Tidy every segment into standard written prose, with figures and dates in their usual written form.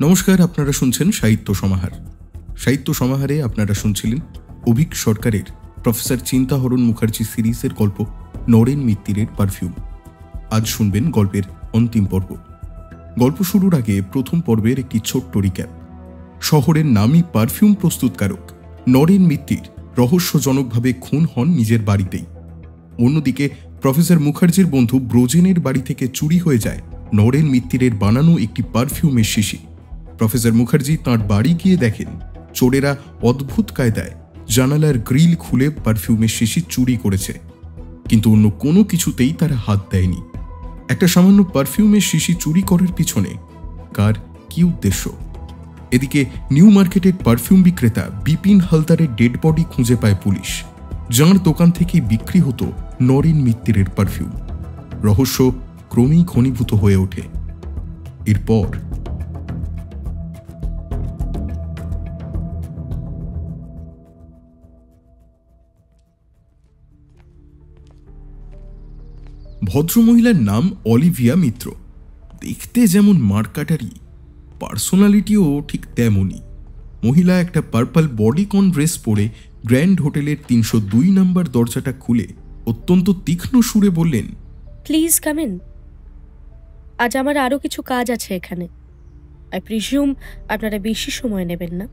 নমস্কার, আপনারা শুনছেন সাহিত্য সমাহার। সাহিত্য সমাহারে আপনারা শুনছিলেন অভিক সরকারের প্রফেসর চিন্তাহরণ মুখার্জি সিরিজের গল্প নরেন মিত্তিরের পারফিউম। আজ শুনবেন গল্পের অন্তিম পর্ব। গল্প শুরুর আগে প্রথম পর্বের একটি ছোট্ট রিক্যাপ। শহরের নামী পারফিউম প্রস্তুতকারক নরেন মিত্তির রহস্যজনকভাবে খুন হন নিজের বাড়িতেই। অন্যদিকে প্রফেসর মুখার্জির বন্ধু ব্রোজেনের বাড়ি থেকে চুরি হয়ে যায় নরেন মিত্তিরের বানানো একটি পারফিউমের শিশি। প্রফেসর মুখার্জি তাঁর বাড়ি গিয়ে দেখেন চোরেরা অদ্ভুত কায়দায় জানালার গ্রিল খুলে পারফিউমের শিশি চুরি করেছে, কিন্তু অন্য কোনো কিছুতেই তারা হাত দেয়নি। একটা সামান্য পারফিউমের শিশি চুরি করার পিছনে কার কি উদ্দেশ্য? এদিকে নিউ মার্কেটের পারফিউম বিক্রেতা বিপিন হালদারের ডেড বডি খুঁজে পায় পুলিশ, যাঁর দোকান থেকেই বিক্রি হতো নরেন মিত্তিরের পারফিউম। রহস্য ক্রমেই ঘনীভূত হয়ে ওঠে। এরপর ভদ্রমহিলার নাম অলিভিয়া মিত্র। দেখতে যেমন মারকাটারি, পার্সোনালিটিও ঠিক তেমনই। মহিলা একটা পার্পল বডিকন ড্রেস পরে গ্র্যান্ড হোটেলের 302 নম্বর দরজাটা খুলে অত্যন্ত তীক্ষ্ণ সুরে বললেন, প্লিজ কাম ইন। আজ আমার আরও কিছু কাজ আছে এখানে। আই প্রিজিউম আপনারা বেশি সময় নেবেন না।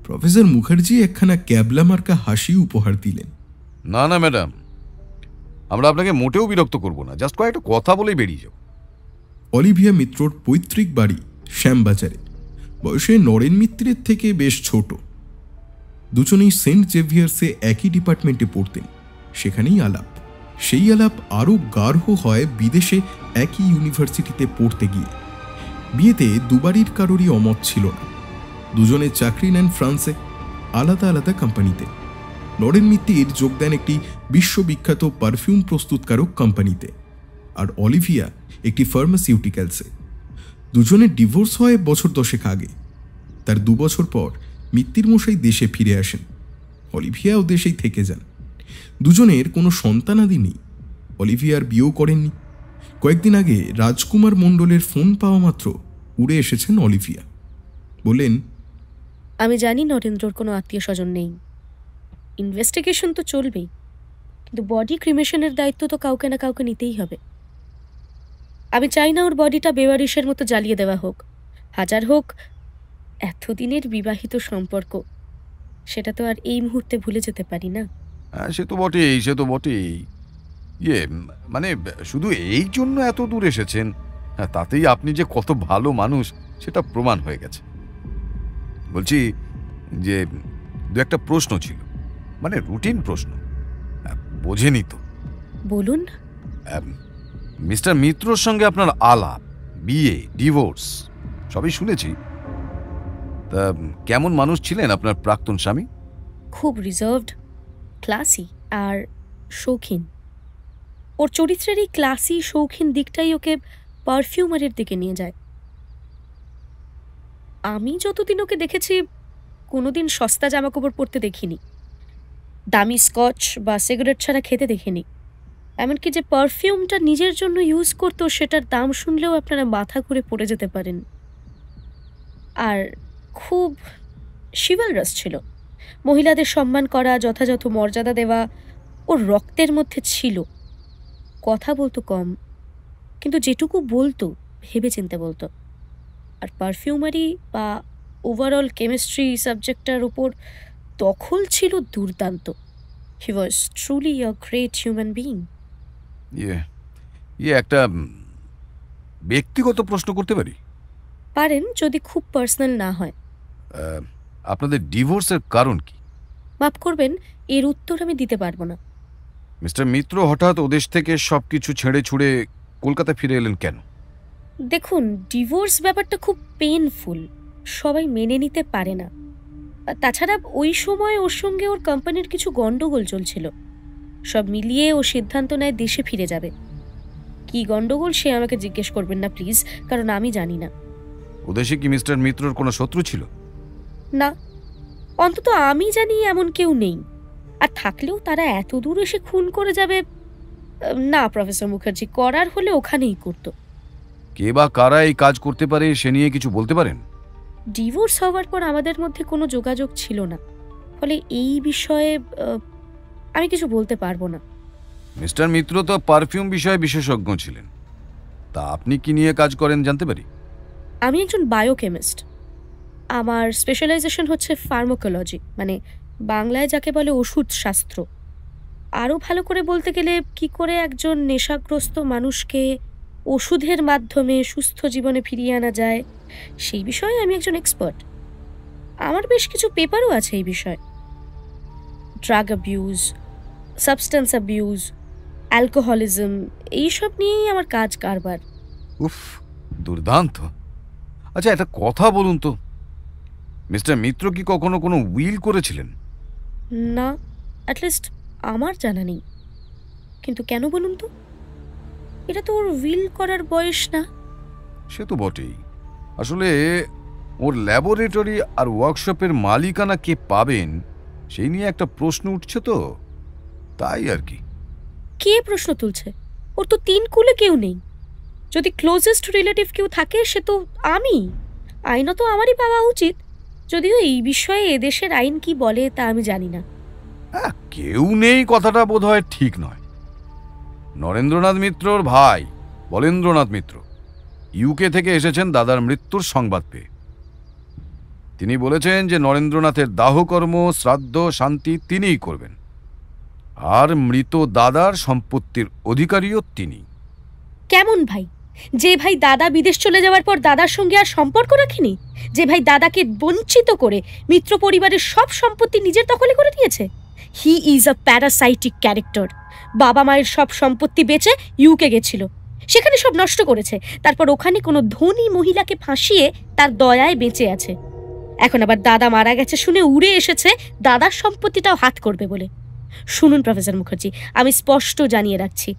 প্রফেসর মুখার্জি একখানা ক্যাবলা মার্কা হাসি উপহার দিলেন। না না ম্যাডাম, আমরা আপনাকে মোটেও বিরক্ত করব না, জাস্ট কয়েকটা কথা বলেই বেরিয়ে যাও। অলিভিয়া মিত্রর পৈতৃক বাড়ি শ্যামবাজারে। বয়সে নরেন মিত্রের থেকে বেশ ছোট। দুজনেই সেন্ট জেভিয়ার্সে একই ডিপার্টমেন্টে পড়তেন। সেখানেই আলাপ। সেই আলাপ আরও গাঢ় হয় বিদেশে একই ইউনিভার্সিটিতে পড়তে গিয়ে। বিয়েতে দুবারই কারোরই অমত ছিল না। দুজনে চাকরি নেন ফ্রান্সে, আলাদা আলাদা কোম্পানিতে। নরেন মিত্তির যোগ দেন একটি বিশ্ববিখ্যাত পারফিউম প্রস্তুতকারক কোম্পানিতে, আর অলিভিয়া একটি ফার্মাসিউটিক্যালসে। দুজনের ডিভোর্স হয় বছর 10 আগে। তার 2 বছর পর মিত্তির মশাই দেশে ফিরে আসেন। অলিভিয়াও দেশেই থেকে যান। দুজনের কোনো সন্তানাদি নেই। অলিভিয়ার বিয়েও করেননি। কয়েকদিন আগে রাজকুমার মণ্ডলের ফোন পাওয়া মাত্র উড়ে এসেছেন অলিভিয়া। বললেন, আমি জানি নরেন্দ্রর কোনো আত্মীয় স্বজন নেই। ইনভেস্টিগেশন তো চলবেই, কিন্তু বডি ক্রিমেশনের দায়িত্ব তো কাউকে না কাউকে নিতেই হবে। আমি চাই না ওর বডিটা বেওয়ারিশের মতো জ্বালিয়ে দেওয়া হোক। হাজার হোক এতদিনের বিবাহিত সম্পর্ক, সেটা তো আর এই মুহূর্তে ভুলে যেতে পারি না। হ্যাঁ, সে তো বটেই। মানে শুধু এই জন্য এত দূর এসেছেন, তাতেই আপনি যে কত ভালো মানুষ সেটা প্রমাণ হয়ে গেছে। বলছি যে 2-1টা প্রশ্ন ছিল, মানে রুটিন প্রশ্ন। বোঝেনি তো? বলুন। মিস্টার মিত্রর সঙ্গে আপনার আলাপ, বিয়ে, ডিভোর্স সবই শুনেছি। তা কেমন মানুষ ছিলেন আপনার প্রাক্তন স্বামী? খুব রিজার্ভড, ক্লাসি আর শৌখিন। ওর চরিত্রের এই ক্লাসি শৌখিন দিকটাই ওকে পারফিউমারের দিকে নিয়ে যায়। আমি যতদিন ওকে দেখেছি কোনোদিন সস্তা জামাকাপড় পরতে দেখিনি, দামি স্কচ বা সিগারেট ছাড়া খেতে দেখিনি। এমনকি যে পারফিউমটা নিজের জন্য ইউজ করতো সেটার দাম শুনলেও আপনারা মাথা ঘুরে পড়ে যেতে পারেন। আর খুব শিভালরাস ছিল। মহিলাদের সম্মান করা, যথাযথ মর্যাদা দেওয়া ওর রক্তের মধ্যে ছিল। কথা বলতো কম, কিন্তু যেটুকু বলতো ভেবে চিনতে বলতো। আর পারফিউমারি বা ওভারঅল কেমিস্ট্রি সাবজেক্টটার উপর দখল ছিল দুর্দান্ত। He was truly a great human being. একটা ব্যক্তিগত প্রশ্ন করতে পারি? পারেন, যদি খুব পার্সোনাল না হয়। আপনাদের ডিভোর্সের কারণ কি? মাফ করবেন, এর উত্তর আমি দিতে পারবো না। মিস্টার মিত্র হঠাৎ ওদেশ থেকে সবকিছু ছেড়ে ছুড়ে কলকাতা ফিরে এলেন কেন? দেখুন, ডিভোর্স ব্যাপারটা খুব পেইনফুল, সবাই মেনে নিতে পারে না। তাছাড়া ওই সময় ওর সঙ্গে ওর কোম্পানির কিছু গন্ডগোল চলছিল। সব মিলিয়ে ও সিদ্ধান্ত নেয় দেশে ফিরে যাবে। কি গন্ডগোল সে আমাকে জিজ্ঞেস করবেন না প্লিজ, কারণ আমি জানি না। ওদেশে কি মিস্টার মিত্রর কোনো শত্রু ছিল? না, অন্তত আমি জানি এমন কেউ নেই। আর থাকলেও তারা এত দূর এসে খুন করে যাবে না প্রফেসর মুখার্জি, করার হলে ওখানেই করতো। কে বা কারা এই কাজ করতে পারে সে নিয়ে কিছু বলতে পারেন? ডিভোর্স হওয়ার পর আমাদের মধ্যে কোনো যোগাযোগ ছিল না, ফলে এই বিষয়ে আমি কিছু বলতে পারবো না। মিস্টার মিত্র তো পারফিউম বিষয়ে বিশেষজ্ঞ ছিলেন, তা আপনি কি নিয়ে কাজ করেন জানতে পারি? আমি একজন বায়োকেমিস্ট। আমার স্পেশালাইজেশন হচ্ছে ফার্মাকোলজি, মানে বাংলায় যাকে বলে ওষুধ শাস্ত্র। আরও ভালো করে বলতে গেলে কি করে একজন নেশাগ্রস্ত মানুষকে ওষুধের মাধ্যমে সুস্থ জীবনে ফিরিয়ে আনা যায়, সেই বিষয়ে আমি একজন এক্সপার্ট। আমার বেশ কিছু পেপারও আছে এই বিষয়ে। Drug abuse, substance abuse, alcoholism, এইসব নিয়েই আমার কাজ কারবার। উফ, দুর্দান্ত। আচ্ছা, একটা কথা বলুন তো, মিস্টার মিত্র কি কখনো কোনো উইল করেছিলেন? না, অ্যাটলিস্ট আমার জানা নেই। কিন্তু কেন বলুন তো? এটা তো ওর উইল করার বয়স না। সে তো বটেই। আসলে ওর ল্যাবরেটরি আর ওয়ার্কশপের মালিকানা কে পাবেন সেই নিয়ে একটা প্রশ্ন উঠছে, তো তাই আর কি। কে প্রশ্ন তুলছে? ওর তো 3 কুলে কেউ নেই। যদি ক্লোজেস্ট রিলেটিভ কেউ থাকে সে তো আমি। আইনত আমারই পাওয়া উচিত, যদিও এই বিষয়ে এদেশের আইন কি বলে তা আমি জানি না। হ্যাঁ, কেউ নেই কথাটা বোধহয় ঠিক নয়। নরেন্দ্রনাথ মিত্রর ভাই বলেন্দ্রনাথ মিত্র ইউকে থেকে এসেছেন দাদার মৃত্যুর সংবাদ পেয়ে। তিনি বলেছেন যে নরেন্দ্রনাথের দাহকর্ম, শ্রাদ্ধ, শান্তি তিনিই করবেন, আর মৃত দাদার সম্পত্তির অধিকারীও তিনি। কেমন ভাই? যে ভাই দাদা বিদেশ চলে যাওয়ার পর দাদার সঙ্গে আর সম্পর্ক রাখেনি, যে ভাই দাদাকে বঞ্চিত করে মিত্র পরিবারের সব সম্পত্তি নিজের দখলে করে নিয়েছে। He is a parasitic character. বাবা মায়ের সব সম্পত্তি বেচে ইউকে গেছিল, সেখানে সব নষ্ট করেছে, তারপর ওখানে কোনো ধনী মহিলাকে ফাঁসিয়ে তার দয়ায় বেঁচে আছে। এখন আবার দাদা মারা গেছে শুনে উড়ে এসেছে দাদার সম্পত্তিটাও হাত করবে বলে। শুনুন প্রফেসর মুখার্জি, আমি স্পষ্ট জানিয়ে রাখছি,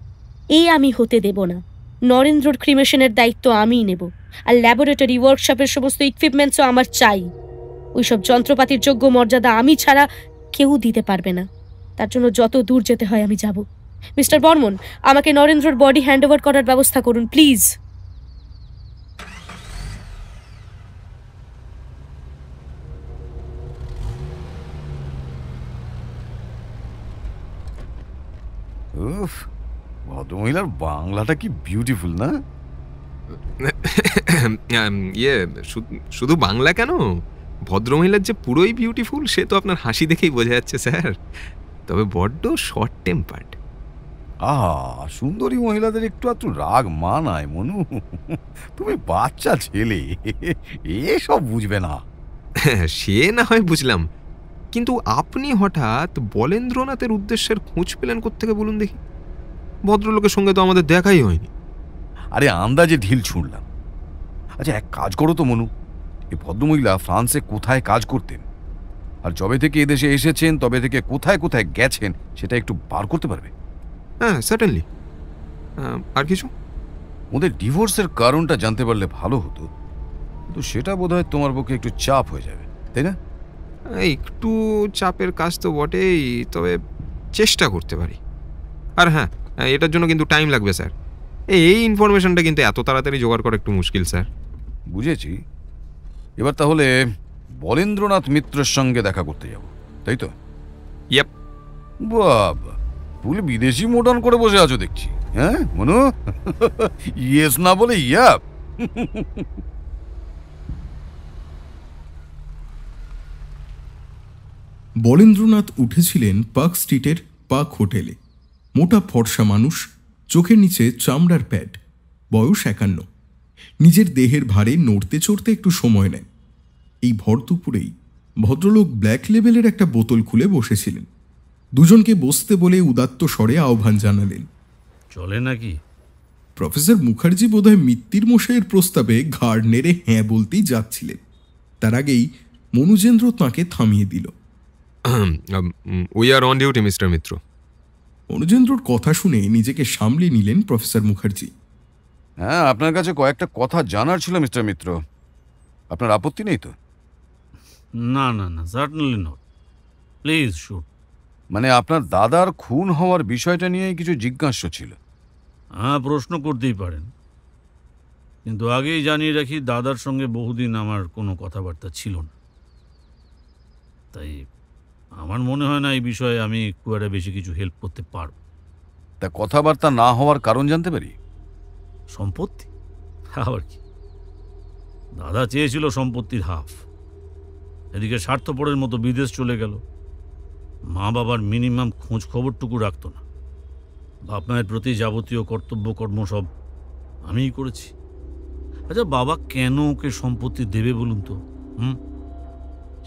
এই আমি হতে দেব না। নরেন্দ্রর ক্রিমেশনের দায়িত্ব আমিই নেব, আর ল্যাবরেটরি ওয়ার্কশপের সমস্ত ইকুইপমেন্টসও আমার চাই। ওইসব যন্ত্রপাতির যোগ্য মর্যাদা আমি ছাড়া কেউ দিতে পারবে না। তার জন্য যত দূর যেতে হয় আমি যাব। মিস্টার বর্মন, আমাকে নরেন্দ্রর বডি হ্যান্ডওভার করার ব্যবস্থা করুন প্লিজ। উফ, ভদ্রমহিলার বাংলাটা কি বিউটিফুল না? ইয়ে, শুধু বাংলা কেন, ভদ্রমহিলার যে পুরোই বিউটিফুল সে তো আপনার হাসি দেখেই বোঝা যাচ্ছে স্যার। তবে বড্ড শর্ট টেম্পার্ড। সুন্দরী মহিলাদের একটু একটু রাগ মানায় মনু। তুমি বাচ্চা ছেলে, এসব বুঝবে না। সে না হয় বুঝলাম, কিন্তু আপনি হঠাৎ বলেন্দ্রনাথের উদ্দেশ্যের খোঁজ পেলেন কোত্থেকে বলুন দেখি? ভদ্রলোকের সঙ্গে তো আমাদের দেখাই হয়নি। আরে আন্দাজে ঢিল ছুঁড়লাম। আচ্ছা, এক কাজ করো তো মনু, এই ভদ্রমহিলা ফ্রান্সে কোথায় কাজ করতেন, আর যবে থেকে এদেশে এসেছেন তবে থেকে কোথায় কোথায় গেছেন সেটা একটু বার করতে পারবে? হ্যাঁ, সার্টেনলি। আর কিছু? ওদের ডিভোর্সের কারণটা জানতে পারলে ভালো হতো, কিন্তু সেটা বোধহয় তোমার পক্ষে একটু চাপ হয়ে যাবে, তাই না? একটু চাপের কাজ তো বটেই, তবে চেষ্টা করতে পারি। আর হ্যাঁ, এটার জন্য কিন্তু টাইম লাগবে স্যার। এই ইনফরমেশনটা কিন্তু এত তাড়াতাড়ি জোগাড় করা একটু মুশকিল স্যার। বুঝেছি। এবার তাহলে বলেন্দ্রনাথ মিত্রের সঙ্গে দেখা করতে যাব, তাই তো? ইয়াপ। বাবা, তুমি বিদেশি মডার্ন করে বসে আছো দেখছি। হ্যাঁ মনু, ইয়েস না বলে ইয়াপ। বলেন্দ্রনাথ উঠেছিলেন পার্ক স্ট্রিটের পার্ক হোটেলে। মোটা ফর্সা মানুষ, চোখের নিচে চামড়ার প্যাড, বয়স 51। নিজের দেহের ভারে নড়তে চড়তে একটু সময় নেয়। এই ভর দুপুরেই ভদ্রলোক ব্ল্যাক লেবেলের একটা বোতল খুলে বসেছিলেন। দুজনকে বসতে বলে উদাত্ত স্বরে আহ্বান জানালেন। চলে নাকি? প্রফেসর মুখার্জি বোধহয় মিত্তির মশাইয়ের প্রস্তাবে ঘাড় নেড়ে হ্যাঁ বলতেই যাচ্ছিলেন, তার আগেই মনুজেন্দ্র তাঁকে থামিয়ে দিল। We are on duty mister Mitra. মনুজেন্দ্রর কথা শুনে নিজেকে সামলে নিলেন প্রফেসর মুখার্জি। হ্যাঁ, আপনার কাছে কয়েকটা কথা জানার ছিল মিস্টার মিত্র। আপনার আপত্তি নেই তো? না না না, সার্টেনলি নট, প্লিজ শুট। মানে আপনার দাদার খুন হওয়ার বিষয়টা নিয়ে কিছু জিজ্ঞাসা ছিল। হ্যাঁ, প্রশ্ন করতেই পারেন, কিন্তু আগেই জানিয়ে রাখি, দাদার সঙ্গে বহুদিন আমার কোনো কথাবার্তা ছিল না। তাই আমার মনে হয় না এই বিষয়ে আমি খুব একটা বেশি কিছু হেল্প করতে পারব। তা কথাবার্তা না হওয়ার কারণ জানতে পারি? সম্পত্তি? আবার কি, দাদা চেয়েছিল সম্পত্তির হাফ। এদিকে স্বার্থপরের মতো বিদেশ চলে গেল। মা বাবার মিনিমাম খোঁজ খবরটুকু রাখতো না। বাপ মায়ের প্রতি যাবতীয় কর্তব্য কর্ম সব আমিই করেছি। আচ্ছা, বাবা কেন ওকে সম্পত্তি দেবে বলুন তো?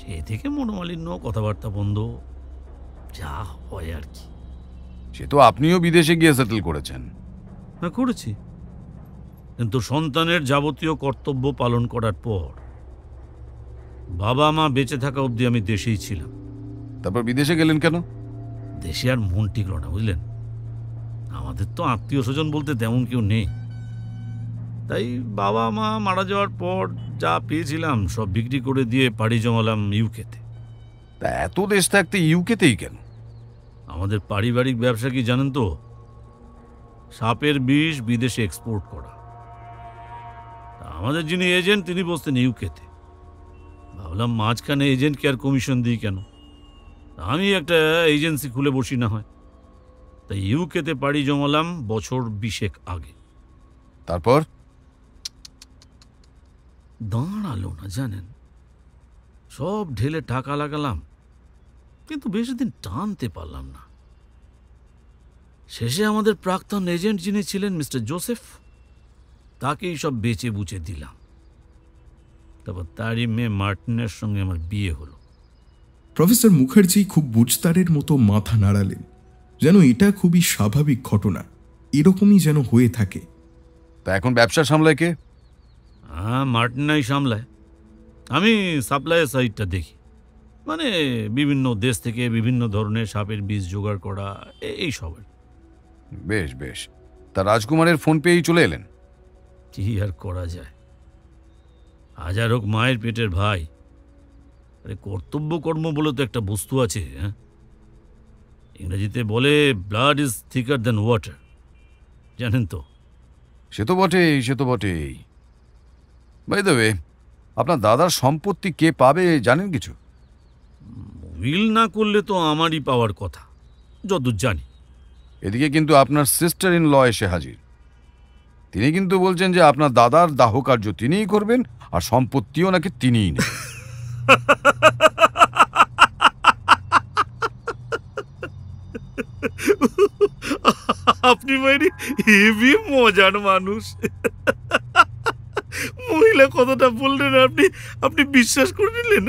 সে থেকে মনোমালিন্য, কথাবার্তা বন্ধ, যা হয় আর কি। সে তো আপনিও বিদেশে গিয়ে সেটেল করেছেন। হ্যাঁ, করেছি, কিন্তু সন্তানের যাবতীয় কর্তব্য পালন করার পর বাবা মা বেঁচে থাকা অবধি আমি দেশেই ছিলাম। তারপর বিদেশে গেলেন কেন? দেশে আর মন টিকল না, বুঝলেন। আমাদের তো আত্মীয় স্বজন বলতে তেমন কেউ নেই। তাই বাবা মা মারা যাওয়ার পর যা পেয়েছিলাম সব বিক্রি করে দিয়ে পাড়ি জমালাম ইউকেতে। তা এত দেশ থাকতে ইউকেতেই কেন? আমাদের পারিবারিক ব্যবসা কি জানেন তো? সাপের বিষ বিদেশে এক্সপোর্ট করা। তা আমাদের যিনি এজেন্ট তিনি বসতেন ইউকেতে। ভাবলাম মাঝখানে এজেন্টকে আর কমিশন দিই কেন, আমি একটা এজেন্সি খুলে বসি না হয়। তাই ইউকেতে পাড়ি জমালাম বছর 20 আগে। তারপর? দাঁড়ালো না জানেন, সব ঢেলে টাকা লাগালাম, কিন্তু বেশি দিন টানতে পারলাম না। শেষে আমাদের প্রাক্তন এজেন্ট যিনি ছিলেন মিস্টার জোসেফ, তাকেই সব বেচে বুচে দিলাম। তারপর তারই মেয়ে মার্টিনের সঙ্গে আমার বিয়ে হলো। প্রফেসর মুখার্জি খুব বুঝতারের মতো মাথা নাড়ালেন, যেন এটা খুবই স্বাভাবিক ঘটনা, এরকমই যেন হয়ে থাকে। তা এখন ব্যবসা সামলায় কে? মার্টিনাই সামলায়। আমি সাপ্লাই সাইডটা দেখি, মানে বিভিন্ন দেশ থেকে বিভিন্ন ধরনের সাপের বীজ জোগাড় করা, এই সব। বেশ বেশ। তা রাজকুমারের ফোন পেয়েই চলে এলেন? কি আর করা যায়, হাজার হোক মায়ের পেটের ভাই। আরে কর্তব্য কর্ম বলে তো একটা বস্তু আছে। হ্যাঁ, ইংরেজিতে বলে ব্লাড ইজ থিকার দ্যান ওয়াটার, জানেন তো? সে তো বটেই, সে তো বটেই। বাই দ্য ওয়ে, আপনার দাদার সম্পত্তি কে পাবে জানেন কিছু? উইল না করলে তো আমারই পাওয়ার কথা, যতদূর জানি। এদিকে কিন্তু আপনার সিস্টার ইন ল এসে হাজির। তিনি কিন্তু বলছেন যে আপনার দাদার দাহ কার্য তিনিই করবেন, আর সম্পত্তিও নাকি তিনিই নেবেন। আপনি মানে হেভি মজার মানুষ। মহিলা কথাটা বললেন, আপনি বিশ্বাস করে নিলেন?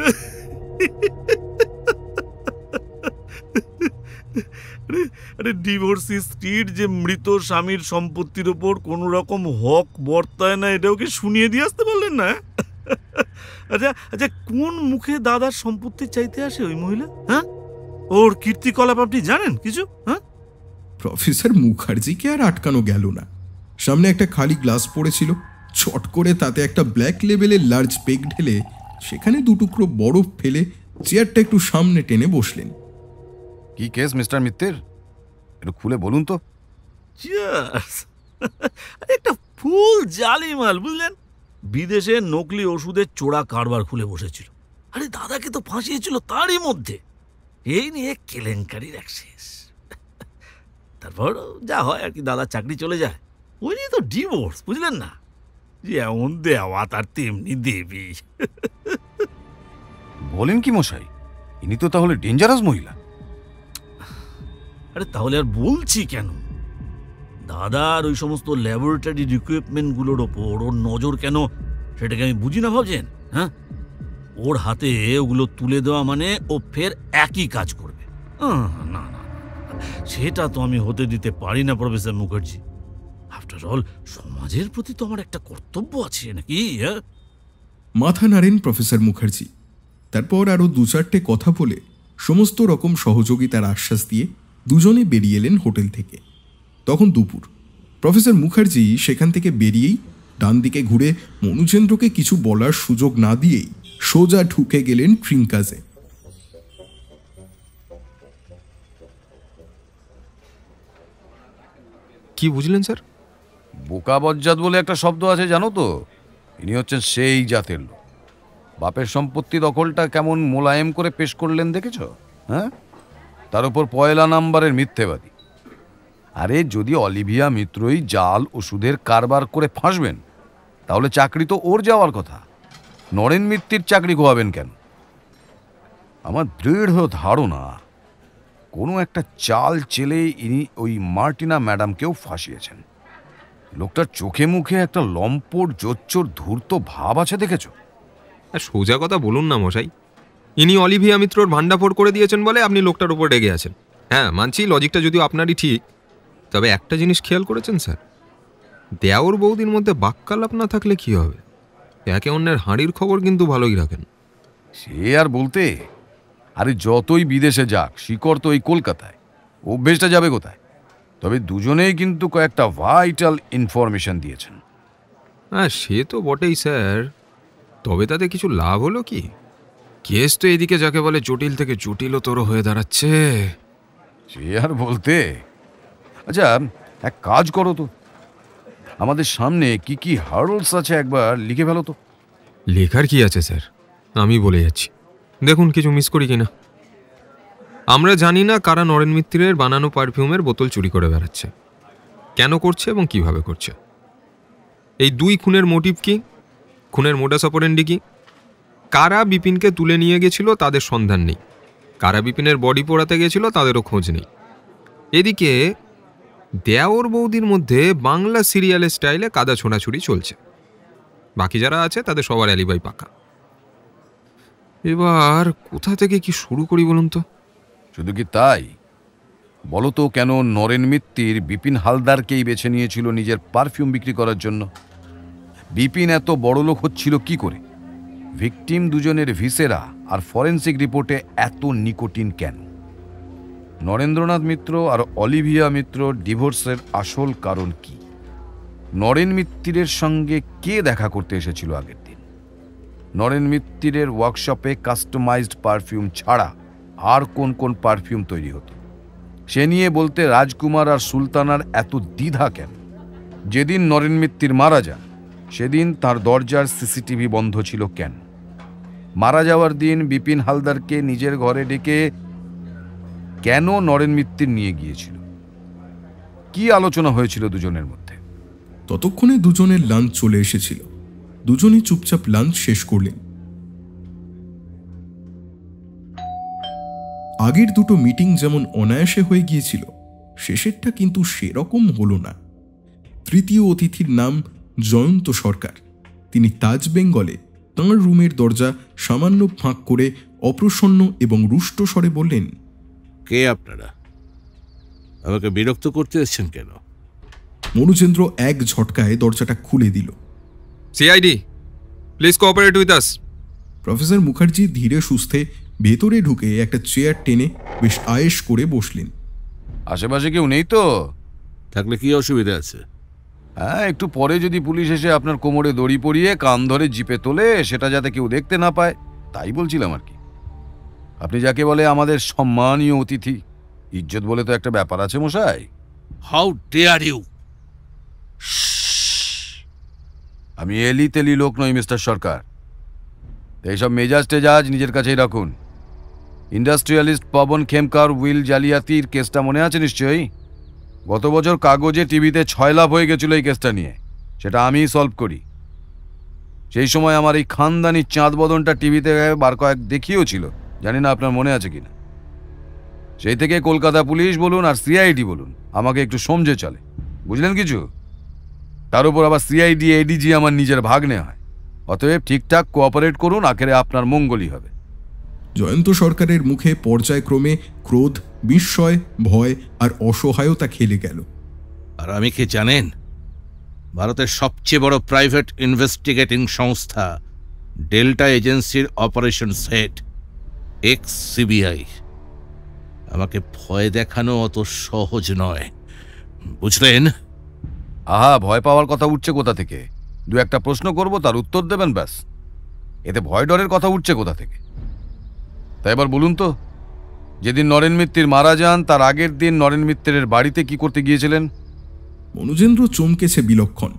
আরে ডিভোর্সি স্ত্রীর যে মৃত স্বামীর সম্পত্তির ওপর কোনো রকম হক বর্তায় না, এটাও কি শুনিয়ে দিয়ে আসতে পারলেন না? আচ্ছা আচ্ছা, কোন মুখে দাদার সম্পত্তি চাইতে আসে ওই মহিলা? হ্যাঁ, ওর কীর্তিকলাপ আপনি জানেন কিছু? হ্যাঁ, প্রফেসর মুখার্জিকে আর আটকানো গেল না। সামনে একটা খালি গ্লাস পড়েছিল, চট করে তাতে একটা ব্ল্যাক লেবেলের লার্জ পেগ ঢেলে সেখানে 2 টুকরো বরফ ফেলে চেয়ারটা একটু সামনে টেনে বসলেন। কি কেস মিস্টার মিত্তির, একটু খুলে বলুন তো। একটা ফুল জালিমাল, বুঝলেন। বিদেশে নকলি ওষুধের চোরা কারবার খুলে বসেছিল। আরে দাদাকে তো ফাঁসিয়েছিল তারই মধ্যে। এই নিয়ে কেলেঙ্কারির এক শেষ। তারপর যা হয় আর কি, দাদার চাকরি চলে যায়, ওই নিয়ে তো ডিভোর্স, বুঝলেন না। যেমন দেওয়া তার তেমনি দেবী। বলেন কি মশাই, ইনি তো তাহলে ডেঞ্জারাস মহিলা। আরে তাহলে আর বলছি কেন, দাদার ওই সমস্ত ল্যাবরেটরি ইকুইপমেন্টগুলোর ওপর ওর নজর কেন, সেটাকে আমি বুঝি না ভাবছেন? হ্যাঁ, ওর হাতে ওগুলো তুলে দেওয়া মানে ও ফের একই কাজ করবে। না না, সেটা তো আমি হতে দিতে পারি না প্রফেসর মুখার্জি। আফটার অল সমাজের প্রতি তো আমার একটা কর্তব্য আছে নাকি? মাথা নাড়েন প্রফেসর মুখার্জি। তারপর আরও 2-4টে কথা বলে সমস্ত রকম সহযোগিতার আশ্বাস দিয়ে দুজনে বেরিয়ে এলেন হোটেল থেকে। তখন দুপুর। প্রফেসর মুখার্জি সেখান থেকে বেরিয়েই ডান দিকে ঘুরে মনুচেন্দ্রকে কিছু বলার সুযোগ না দিয়েই সোজা ঢুকে গেলেন ট্রিঙ্কাজে। কি বুঝলেন স্যার? বোকা বজ্জাত বলে একটা শব্দ আছে জানো তো? ইনি হচ্ছেন সেই জাতের লোক। বাপের সম্পত্তি দখলটা কেমন মোলায়েম করে পেশ করলেন দেখেছ? হ্যাঁ, তার উপর পয়লা নাম্বারের মিথ্যেবাদী। আরে যদি অলিভিয়া মিত্রই জাল ওষুধের কারবার করে ফাঁসবেন, তাহলে চাকরি তো ওর যাওয়ার কথা। নরেন মিত্তির চাকরি খোয়াবেন কেন? আমার দৃঢ় ধারণা কোনো একটা চাল চেলে ইনি ওই মার্টিনা ম্যাডামকেও ফাঁসিয়েছেন। লোকটার চোখে মুখে একটা লম্পট জোচ্চোর ধূর্ত ভাব আছে দেখেছ? সোজা কথা বলুন না মশাই, ইনি অলিভিয়া মিত্রর ভান্ডাফোড় করে দিয়েছেন বলে আপনি লোকটার উপর রেগে আছেন। হ্যাঁ মানছি, লজিকটা যদিও আপনারই ঠিক, তবে একটা জিনিস খেয়াল করেছেন স্যার, দেওর বৌদির মধ্যে বাক্যালাপ না থাকলে কি হবে? একে অন্যের হাঁড়ির খবর কিন্তু ভালোই রাখেন। সে আর বলতে, আরে যতই বিদেশে যাক শিকড় তো এই কলকাতায়, অভ্যেসটা যাবে কোথায়? তবে দুজনেই কিন্তু কয়েকটা ভাইটাল ইনফরমেশন দিয়েছেন। হ্যাঁ সে তো বটেই স্যার, তবে তাতে কিছু লাভ হলো কি? কেস তো এদিকে যাকে বলে জটিল থেকে জটিলতর হয়ে দাঁড়াচ্ছে। সে আর বলতে। আচ্ছা এক কাজ করো তো, আমাদের সামনে কি কি হার্ডলস আছে একবার লিখে ফেলো তো। লেখার কি আছে স্যার, আমি বলে যাচ্ছি, দেখুন কিছু মিস করি কিনা। আমরা জানি না কারা নরেন মিত্রের বানানো পারফিউমের বোতল চুরি করে বেড়াচ্ছে, কেন করছে এবং কিভাবে করছে। এই 2 খুনের মোটিভ কি, খুনের মোডাস অপারেন্ডি কি, কারা বিপিনকে তুলে নিয়ে গেছিল তাদের সন্ধান নেই, কারা বিপিনের বডি পোড়াতে গেছিল তাদেরও খোঁজ নেই। এদিকে দেওর বৌদির মধ্যে বাংলা সিরিয়ালের স্টাইলে কাদা ছোঁড়াছুড়ি চলছে, বাকি যারা আছে তাদের সবার অ্যালিবাই পাকা। এবার কোথা থেকে কি শুরু করি বলুন তো? শুধু কি তাই? বলো তো কেন নরেন মিত্তির বিপিন হালদারকেই বেছে নিয়েছিল নিজের পারফিউম বিক্রি করার জন্য? বিপিন এত বড় লোক হচ্ছিল কি করে? ভিকটিম দুজনের ভিসেরা আর ফরেন্সিক রিপোর্টে এত নিকোটিন কেন? নরেন্দ্রনাথ মিত্র আর অলিভিয়া মিত্র ডিভোর্সের আসল কারণ কি? নরেন মিত্তিরের সঙ্গে কে দেখা করতে এসেছিল আগের দিন? নরেন মিত্তিরের ওয়ার্কশপে কাস্টমাইজড পারফিউম ছাড়া আর কোন কোন পারফিউম তৈরি হতো সে নিয়ে বলতে রাজকুমার আর সুলতানার এত দ্বিধা কেন? যেদিন নরেন মিত্তির মারা যান সেদিন তার দরজার সিসিটিভি বন্ধ ছিল কেন? মারা যাওয়ার দিন বিপিন হালদারকে নিজের ঘরে ডেকে কেন নরেন মিত্তির নিয়ে গিয়েছিল? কি আলোচনা হয়েছিল দুজনের মধ্যে? ততক্ষণে দুজনের লাঞ্চ চলে এসেছিল। দুজনেই চুপচাপ লাঞ্চ শেষ করলেন। আগের দুটো মিটিং যেমন অনায়াসে হয়ে গিয়েছিল, শেষেরটা কিন্তু সেরকম হলো না। তৃতীয় অতিথির নাম জয়ন্ত সরকার। তিনি তাজ বেঙ্গলে তাঁর রুমের দরজা সামান্য ফাঁক করে অপ্রসন্ন এবং রুষ্ট স্বরে বললেন, কে আপনারা? আমাকে বিরক্ত করতে এসেছেন কেন? মনুজেন্দ্র এক ঝটকায় দরজাটা খুলে দিল। CID, please cooperate with us. Professor Mukherjee ধীরে সুস্থে ভেতরে ঢুকে একটা চেয়ার টেনে বেশ আয়েশ করে বসলেন। আশেপাশে কেউ নেই তো? থাকলে কি অসুবিধা আছে? হ্যাঁ, একটু পরে যদি পুলিশ এসে আপনার কোমরে দড়ি পরিয়ে কান ধরে জিপে তোলে, সেটা যাতে কেউ দেখতে না পায়, তাই বলছিলাম আর কি। আপনি যাকে বলে আমাদের সম্মানীয় অতিথি, ইজ্জত বলে তো একটা ব্যাপার আছে মশাই। How dare you! আমি এলি তেলি লোক নই মিস্টার সরকার। এইসব মেজাজ টেজাজ নিজের কাছেই রাখুন। ইন্ডাস্ট্রিয়ালিস্ট পবন খেমকার উইল জালিয়াতির কেসটা মনে আছে নিশ্চয়ই? গত বছর কাগজে টিভিতে 6 লাভ হয়ে গেছিল এই কেসটা নিয়ে, সেটা আমিই সলভ করি। সেই সময় আমার এই খানদানি চাঁদ বদনটা টিভিতে বার কয়েক দেখিয়েও ছিল, জানি না আপনার মনে আছে কিনা। সেই থেকে কলকাতা পুলিশ বলুন আর সিআইডি বলুন আমাকে একটু সমঝে চলে, বুঝলেন কিছু? তার উপর আবার সিআইডি এডিজি আমার নিজের ভাগ্নে হয়। অতএব ঠিকঠাক কোঅপারেট করুন, আখেরে আপনার মঙ্গলই হবে। জয়ন্ত সরকারের মুখে পর্যায়ক্রমে ক্রোধ, বিস্ময়, ভয় আর অসহায়তা খেলে গেল। আর আমি কি জানেন? ভারতের সবচেয়ে বড় প্রাইভেট ইনভেস্টিগেটিং সংস্থা ডেল্টা এজেন্সির অপারেশনস হেড, এক্স সিবিআই। আমাকে ভয় দেখানো অত সহজ নয়, বুঝলেন? আহা, ভয় পাওয়ার কথা উঠছে কোথা থেকে? দু একটা প্রশ্ন করব, তার উত্তর দেবেন ব্যাস। এতে ভয় ডরের কথা উঠছে কোথা থেকে? তাই এবার বলুন তো, যেদিন নরেন মিত্তির মারা যান তার আগের দিন নরেন মিত্তিরের বাড়িতে কি করতে গিয়েছিলেন? মনোজেন্দ্র চমকেছে বিলক্ষণ,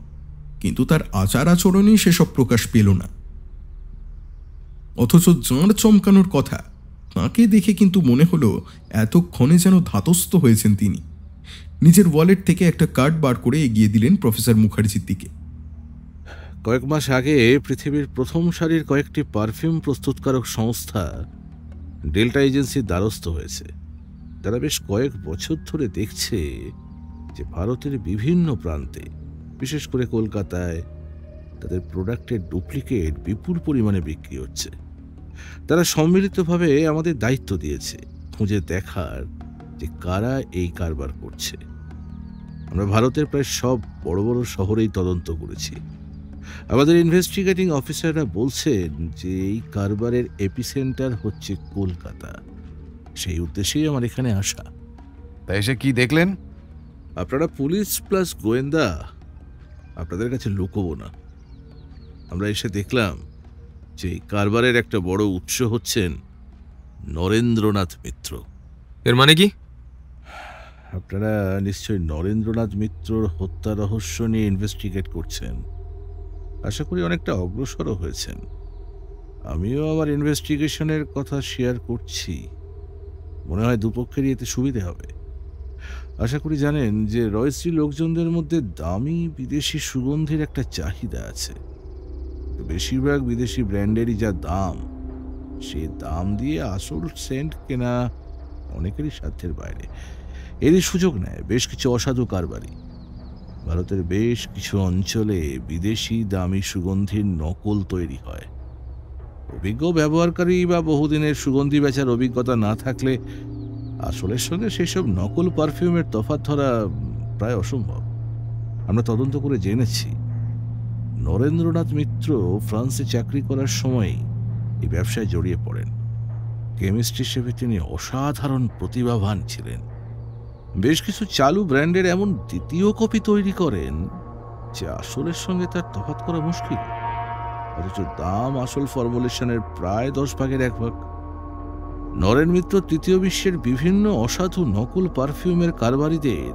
কিন্তু তার আচার আচরণেই সেসব প্রকাশ পেল না। অথচ যাঁর চমকানোর কথা, তাঁকে দেখে কিন্তু মনে হলো এতক্ষণে যেন ধাতস্থ হয়েছেন তিনি। নিজের ওয়ালেট থেকে একটা কার্ড বার করে এগিয়ে দিলেন প্রফেসর মুখার্জির দিকে। কয়েক মাস আগে পৃথিবীর প্রথম সারির কয়েকটি পারফিউম প্রস্তুতকারক সংস্থা ডেল্টা এজেন্সির দ্বারস্থ হয়েছে। তারা বেশ কয়েক বছর ধরে দেখছে যে ভারতের বিভিন্ন প্রান্তে, বিশেষ করে কলকাতায়, তাদের প্রোডাক্টের ডুপ্লিকেট বিপুল পরিমাণে বিক্রি হচ্ছে। তারা সম্মিলিতভাবে আমাদের দায়িত্ব দিয়েছে খুঁজে দেখার যে কারা এই কারবার করছে। আমরা ভারতের প্রায় সব বড় বড় শহরেই তদন্ত করেছি। আমাদের ইনভেস্টিগেটিং অফিসাররা বলছেন যে এই কারবারের এপিসেন্টার হচ্ছে কলকাতা। সেই উদ্দেশ্যেই আমার এখানে আসা। তাই এসে কি দেখলেন? আপনারা পুলিশ প্লাস গোয়েন্দা, আপনাদের কাছে লুকোবো না। আমরা এসে দেখলাম যে এই কারবারের একটা বড় উৎস হচ্ছেন নরেন্দ্রনাথ মিত্র। এর মানে কি? আপনারা নিশ্চয়ই নরেন্দ্রনাথ মিত্রর হত্যা রহস্য নিয়ে ইনভেস্টিগেট করছেন। আশা করি অনেকটা অগ্রসরও হয়েছেন। আমিও আমার ইনভেস্টিগেশনের কথা শেয়ার করছি। মনে হয় দুপক্ষেরই এতে সুবিধে হবে। আশা করি জানেন যে রয়্যালটি লোকজনদের মধ্যে দামি বিদেশি সুগন্ধির একটা চাহিদা আছে। বেশিরভাগ বিদেশি ব্র্যান্ডেরই যা দাম, সে দাম দিয়ে আসল সেন্ট কেনা অনেকেরই সাধ্যের বাইরে। এরই সুযোগ নেয় বেশ কিছু অসাধু কারবারি। ভারতের বেশ কিছু অঞ্চলে বিদেশি দামি সুগন্ধির নকল তৈরি হয়। অভিজ্ঞ ব্যবহারকারী বা বহুদিনের সুগন্ধি বেচার অভিজ্ঞতা না থাকলে আসলের সঙ্গে সেসব নকল পারফিউমের তফাৎ ধরা প্রায় অসম্ভব। আমরা তদন্ত করে জেনেছি নরেন্দ্রনাথ মিত্র ফ্রান্সে চাকরি করার সময়ই এই ব্যবসায় জড়িয়ে পড়েন। কেমিস্ট্রি হিসেবে তিনি অসাধারণ প্রতিভাবান ছিলেন। বেশ কিছু চালু ব্র্যান্ডের এমন দ্বিতীয় কপি তৈরি করেন যে আসলের সঙ্গে তার তফাৎ করা মুশকিল, অথচ দাম আসল ফর্মুলেশনের প্রায় 10/1 নরেন মিত্র তৃতীয় বিশ্বের বিভিন্ন অসাধু নকল পারফিউমের কারবারিদের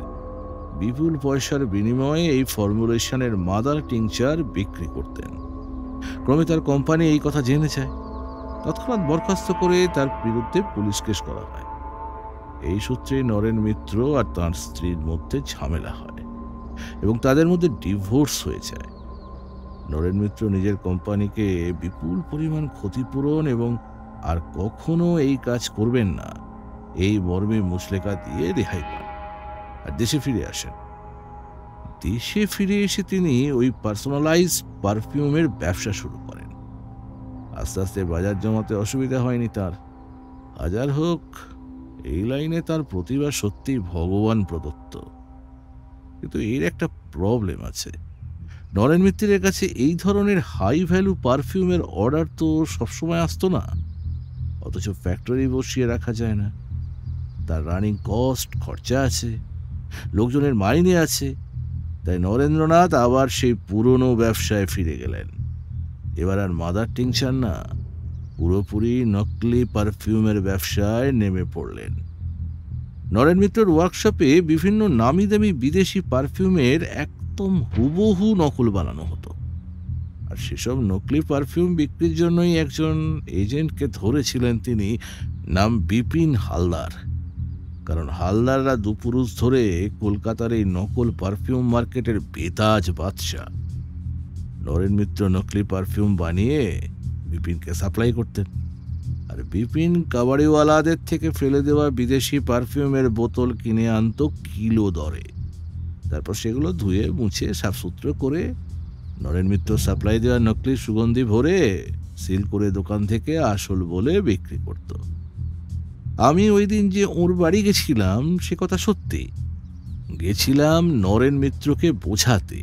বিপুল পয়সার বিনিময়ে এই ফর্মুলেশনের মাদার টিংচার বিক্রি করতেন। ক্রমে তার কোম্পানি এই কথা জেনে যায়। তৎক্ষণাৎ বরখাস্ত করে তার বিরুদ্ধে পুলিশ কেস করা হয়। এই সূত্রে নরেন মিত্র আর তাঁর স্ত্রীর মধ্যে ঝামেলা হয় এবং তাদের মধ্যে ডিভোর্স হয়ে যায়। নরেন মিত্র নিজের কোম্পানিকে বিপুল পরিমাণ ক্ষতিপূরণ এবং আর কখনো এই কাজ করবেন না এই মর্মে মুচলেকা দিয়ে রেহাই পান আর দেশে ফিরে আসেন। দেশে ফিরে এসে তিনি ওই পার্সোনালাইজ পারফিউমের ব্যবসা শুরু করেন। আস্তে আস্তে বাজার জমাতে অসুবিধা হয়নি তার। হাজার হোক, এই লাইনে তার প্রতিভা সত্যি ভগবান প্রদত্ত। কিন্তু এর একটা প্রবলেম আছে। নরেন মিত্রের কাছে এই ধরনের হাই ভ্যালু পারফিউমের অর্ডার তো সবসময় আসতো না, অথচ ফ্যাক্টরি বসিয়ে রাখা যায় না। তার রানিং কস্ট, খরচা আছে, লোকজনের মাইনে আছে। তাই নরেন্দ্রনাথ আবার সেই পুরনো ব্যবসায় ফিরে গেলেন। এবার আর মাদার টিংচার না, পুরোপুরি নকলি পারফিউমের ব্যবসায় নেমে পড়লেন। নরেন মিত্রর ওয়ার্কশপে বিভিন্ন নামি দামি বিদেশি পারফিউমের একদম হুবহু নকল বানানো হতো। আর সেসব নকলি পারফিউম বিক্রির জন্যই একজন এজেন্টকে ধরেছিলেন তিনি, নাম বিপিন হালদার। কারণ হালদাররা দুপুরুষ ধরে কলকাতার এই নকল পারফিউম মার্কেটের বেতাজ বাদশা। নরেন মিত্র নকলি পারফিউম বানিয়ে বিপিনকে সাপ্লাই করতেন, আর বিপিন কাবাড়িওয়ালাদের থেকে ফেলে দেওয়া বিদেশি পারফিউমের বোতল কিনে আনতো কিলো দরে। তারপর সেগুলো ধুয়ে মুছে সাফসুত্র করে নরেন মিত্র সাপ্লাই দেওয়া নকলি সুগন্ধি ভরে সিল করে দোকান থেকে আসল বলে বিক্রি করত। আমি ওই দিন যে ওর বাড়ি গেছিলাম সে কথা সত্যি। গেছিলাম নরেন মিত্রকে বোঝাতে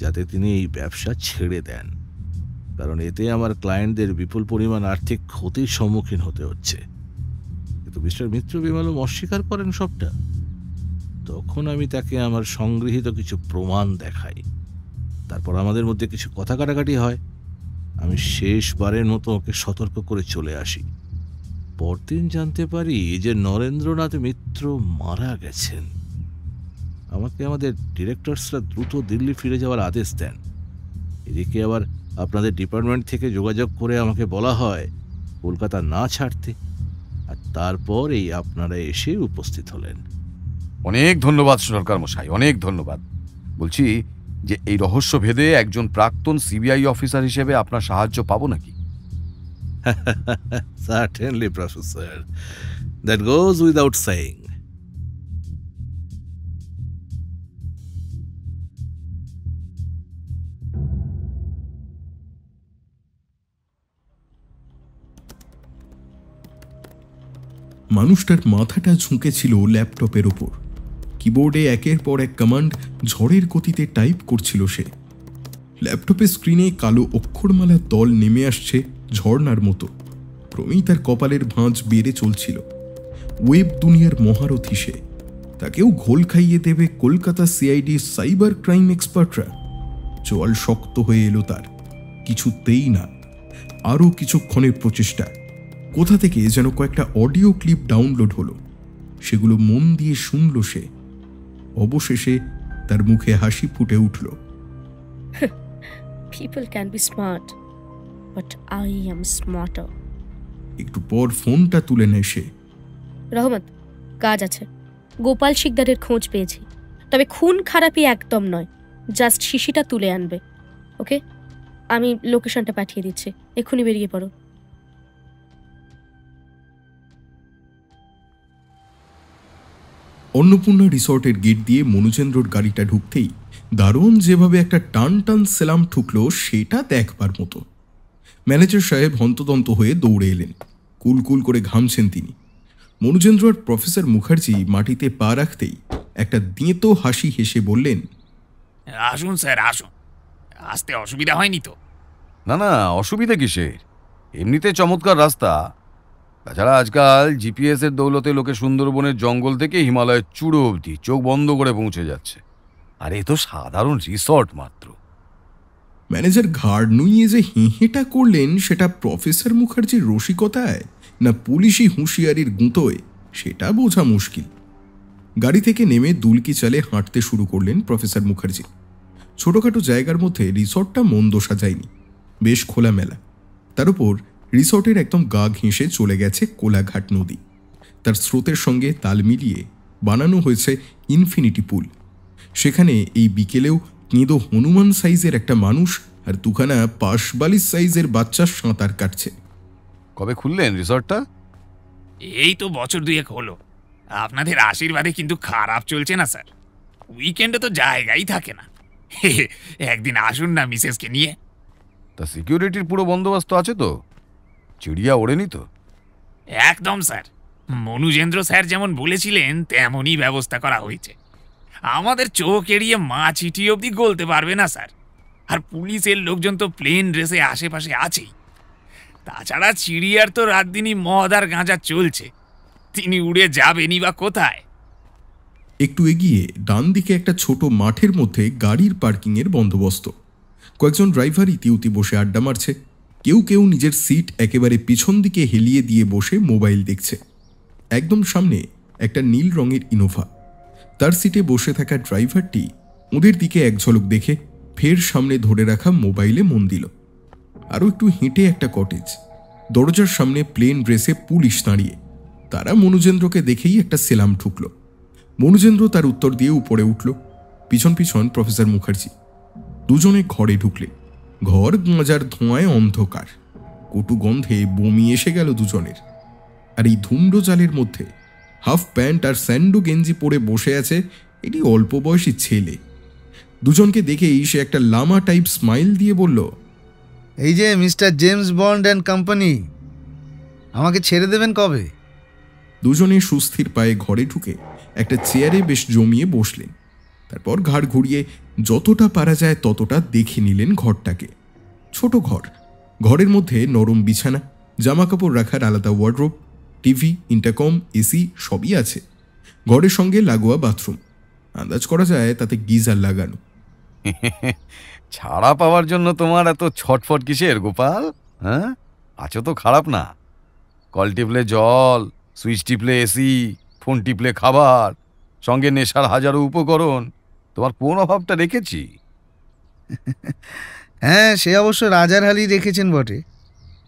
যাতে তিনি এই ব্যবসা ছেড়ে দেন, কারণ এতে আমার ক্লায়েন্টদের বিপুল পরিমাণ আর্থিক ক্ষতির সম্মুখীন হতে হচ্ছে। কিন্তু মিস্টার মিত্র বিমলম অস্বীকার করেন সবটা। তখন আমি তাকে আমার সংগৃহীত কিছু প্রমাণ দেখাই। তারপর আমাদের মধ্যে কিছু কথা কাটাকাটি হয়। আমি শেষবারের মতো ওকে সতর্ক করে চলে আসি। পরদিন জানতে পারি যে নরেন্দ্রনাথ মিত্র মারা গেছেন। আমাকে আমাদের ডিরেক্টরসরা দ্রুত দিল্লি ফিরে যাওয়ার আদেশ দেন। এদিকে আবার আপনাদের ডিপার্টমেন্ট থেকে যোগাযোগ করে আমাকে বলা হয় কলকাতা না ছাড়তে, আর তারপর এই আপনারা এসে উপস্থিত হলেন। অনেক ধন্যবাদ সরকার মশাই, অনেক ধন্যবাদ। বলছি যে এই রহস্য ভেদে একজন প্রাক্তন সিবিআই অফিসার হিসেবে আপনার সাহায্য পাবো নাকি? Certainly, Professor. That goes without saying. মানুষটার মাথাটা ঝুঁকেছিল ল্যাপটপের ওপর। কিবোর্ডে একের পর এক কমান্ড ঝড়ের গতিতে টাইপ করছিল সে। ল্যাপটপের স্ক্রিনে কালো অক্ষরমালার দল নেমে আসছে ঝর্ণার মতো। ক্রমেই তার কপালের ভাঁজ বেড়ে চলছিল। ওয়েব দুনিয়ার মহারথী সে, তাকেও ঘোল খাইয়ে দেবে কলকাতা সিআইডি সাইবার ক্রাইম এক্সপার্টরা। চোয়াল শক্ত হয়ে এলো তার। কিছুতেই না। আরও কিছুক্ষণের প্রচেষ্টা। কোথা থেকে যেন কয়েকটা অডিও ক্লিপ ডাউনলোড হলো, সেগুলো মন দিয়ে শুনল সে। অবশেষে তার মুখে হাসি ফুটে উঠল। People can be smart, but I am smarter. একটু পর ফোনটা তুলে নেয় সে। রহমত, কাজ আছে। গোপাল শিকদারের খোঁজ পেয়েছি, তবে খুন খারাপি একদম নয়। জাস্ট শিশিটা তুলে আনবে। ওকে, আমি লোকেশনটা পাঠিয়ে দিচ্ছি, এক্ষুনি বেরিয়ে পড়ো। অন্নপূর্ণা রিসর্টের গেট দিয়ে মনুজেন্দ্রর গাড়িটা ঢুকতেই দারুণ যেভাবে একটা টান টান সেলাম ঠুকলো, সেটা দেখবার মতো। ম্যানেজার সাহেব হন্তদন্ত হয়ে দৌড়ে এলেন। কুলকুল করে ঘামছেন তিনি। মনুজেন্দ্র আর প্রফেসর মুখার্জি মাটিতে পা রাখতেই একটা দিঁতো হাসি হেসে বললেন, আসুন স্যার, আসুন। আসতে অসুবিধা হয়নি তো? না না, অসুবিধা কিসের? এমনিতে চমৎকার রাস্তা। তাছাড়া আজকাল জিপিএস এর দৌলতে লোকে সুন্দরবনের জঙ্গল থেকে হিমালয়ের চূড়ো অবধি চোখ বন্ধ করে পৌঁছে যাচ্ছে। আর এ তো সাধারণ রিসর্ট মাত্র। ম্যানেজার ঘাড় নুইয়ে যে হেঁহেটা করলেন, সেটা প্রফেসর মুখার্জির রসিকতায় না পুলিশি হুঁশিয়ারির গুঁতোয়, সেটা বোঝা মুশকিল। গাড়ি থেকে নেমে দুলকি চালে হাঁটতে শুরু করলেন প্রফেসর মুখার্জি। ছোটখাটো জায়গার মধ্যে রিসর্টটা মন্দ সাজায়নি, বেশ খোলামেলা। তার উপর রিসর্টের একদম গা ঘেঁষে চলে গেছে কোলাঘাট নদী। তার স্রোতের সঙ্গে তাল মিলিয়ে বানানো হয়েছে ইনফিনিটি পুল। সেখানে এই বিকেলেও কেঁদো হনুমান সাইজের একটা মানুষ আর দুখানা পাশবালিশ সাইজের বাচ্চা সাঁতার কাটছে। কবে খুললেন রিসর্টটা? এই তো বছর দুয়েক হলো। আপনাদের আশীর্বাদে কিন্তু খারাপ চলছে না স্যার। উইকেন্ডে তো জায়গাই থাকে না। একদিন আসুন না মিসেসকে নিয়ে। তা সিকিউরিটির পুরো বন্দোবস্ত আছে তো? চিড়িয়া ওড়েনি তো? একদম স্যার, মনুজেন্দ্র স্যার যেমন বলেছিলেন তেমনই ব্যবস্থা করা হয়েছে। আমাদের চোখ এড়িয়ে মাছ চিঠি অবধি গলতে পারবে না স্যার। আর পুলিশের লোকজন তো প্লেন ড্রেসে আশেপাশে আছেই। তাছাড়া চিড়িয়ার তো রাত দিনই মদ আর গাঁজা চলছে। তিনি উড়ে যাবেনই বা কোথায়? একটু এগিয়ে ডান দিকে একটা ছোট মাঠের মধ্যে গাড়ির পার্কিংয়ের বন্দোবস্ত। কয়েকজন ড্রাইভার ইতিউতি বসে আড্ডা মারছে। কেউ কেউ নিজের সিট একেবারে পিছন দিকে হেলিয়ে দিয়ে বসে মোবাইল দেখছে। একদম সামনে একটা নীল রঙের ইনোভা। তার সিটে বসে থাকা ড্রাইভারটি ওদের দিকে এক ঝলক দেখে ফের সামনে ধরে রাখা মোবাইলে মন দিল। আরও একটু হেঁটে একটা কটেজ। দরজার সামনে প্লেন ড্রেসে পুলিশ দাঁড়িয়ে। তারা মনুজেন্দ্রকে দেখেই একটা সেলাম ঠুকল। মনুজেন্দ্র তার উত্তর দিয়ে উপরে উঠল। পিছন পিছন প্রফেসর মুখার্জি। দুজনে ঘরে ঢুকলে। ঘর গাঁজার ধোঁয়ায় অন্ধকার। কটু গন্ধে বমি এসে গেল দুজনের। আর এই ধুম্র জালের মধ্যে হাফ প্যান্ট আর স্যান্ডো গেঞ্জি পরে বসে আছে এটি অল্প বয়সী ছেলে। দুজনকে দেখেই সে একটা লামা টাইপ স্মাইল দিয়ে বলল, এই যে mister James bond and company, আমাকে ছেড়ে দেবেন কবে? দুজনে সুস্থির পায়ে ঘরে ঢুকে একটা চেয়ারে বেশ জমিয়ে বসলেন। তারপর ঘাড় ঘুরিয়ে যতটা পারা যায় ততটা দেখে নিলেন ঘরটাকে। ছোট ঘর। ঘরের মধ্যে নরম বিছানা, জামা কাপড় রাখার আলাদা ওয়ার্ডরোব, টিভি, ইন্টারকম, এসি সবই আছে। ঘরের সঙ্গে লাগোয়া বাথরুম। আন্দাজ করা যায় তাতে গিজার লাগানো। ছাড়া পাওয়ার জন্য তোমার এত ছটফট কিসের গোপাল? হ্যাঁ, আছো তো খারাপ না। কল টিপলে জল, সুইচ টিপলে এসি, ফোন টিপলে খাবার, সঙ্গে নেশার হাজারো উপকরণ, তোমার কোন অভাবটা রেখেছি? হ্যাঁ, সে অবশ্য রাজার হালি রেখেছেন বটে,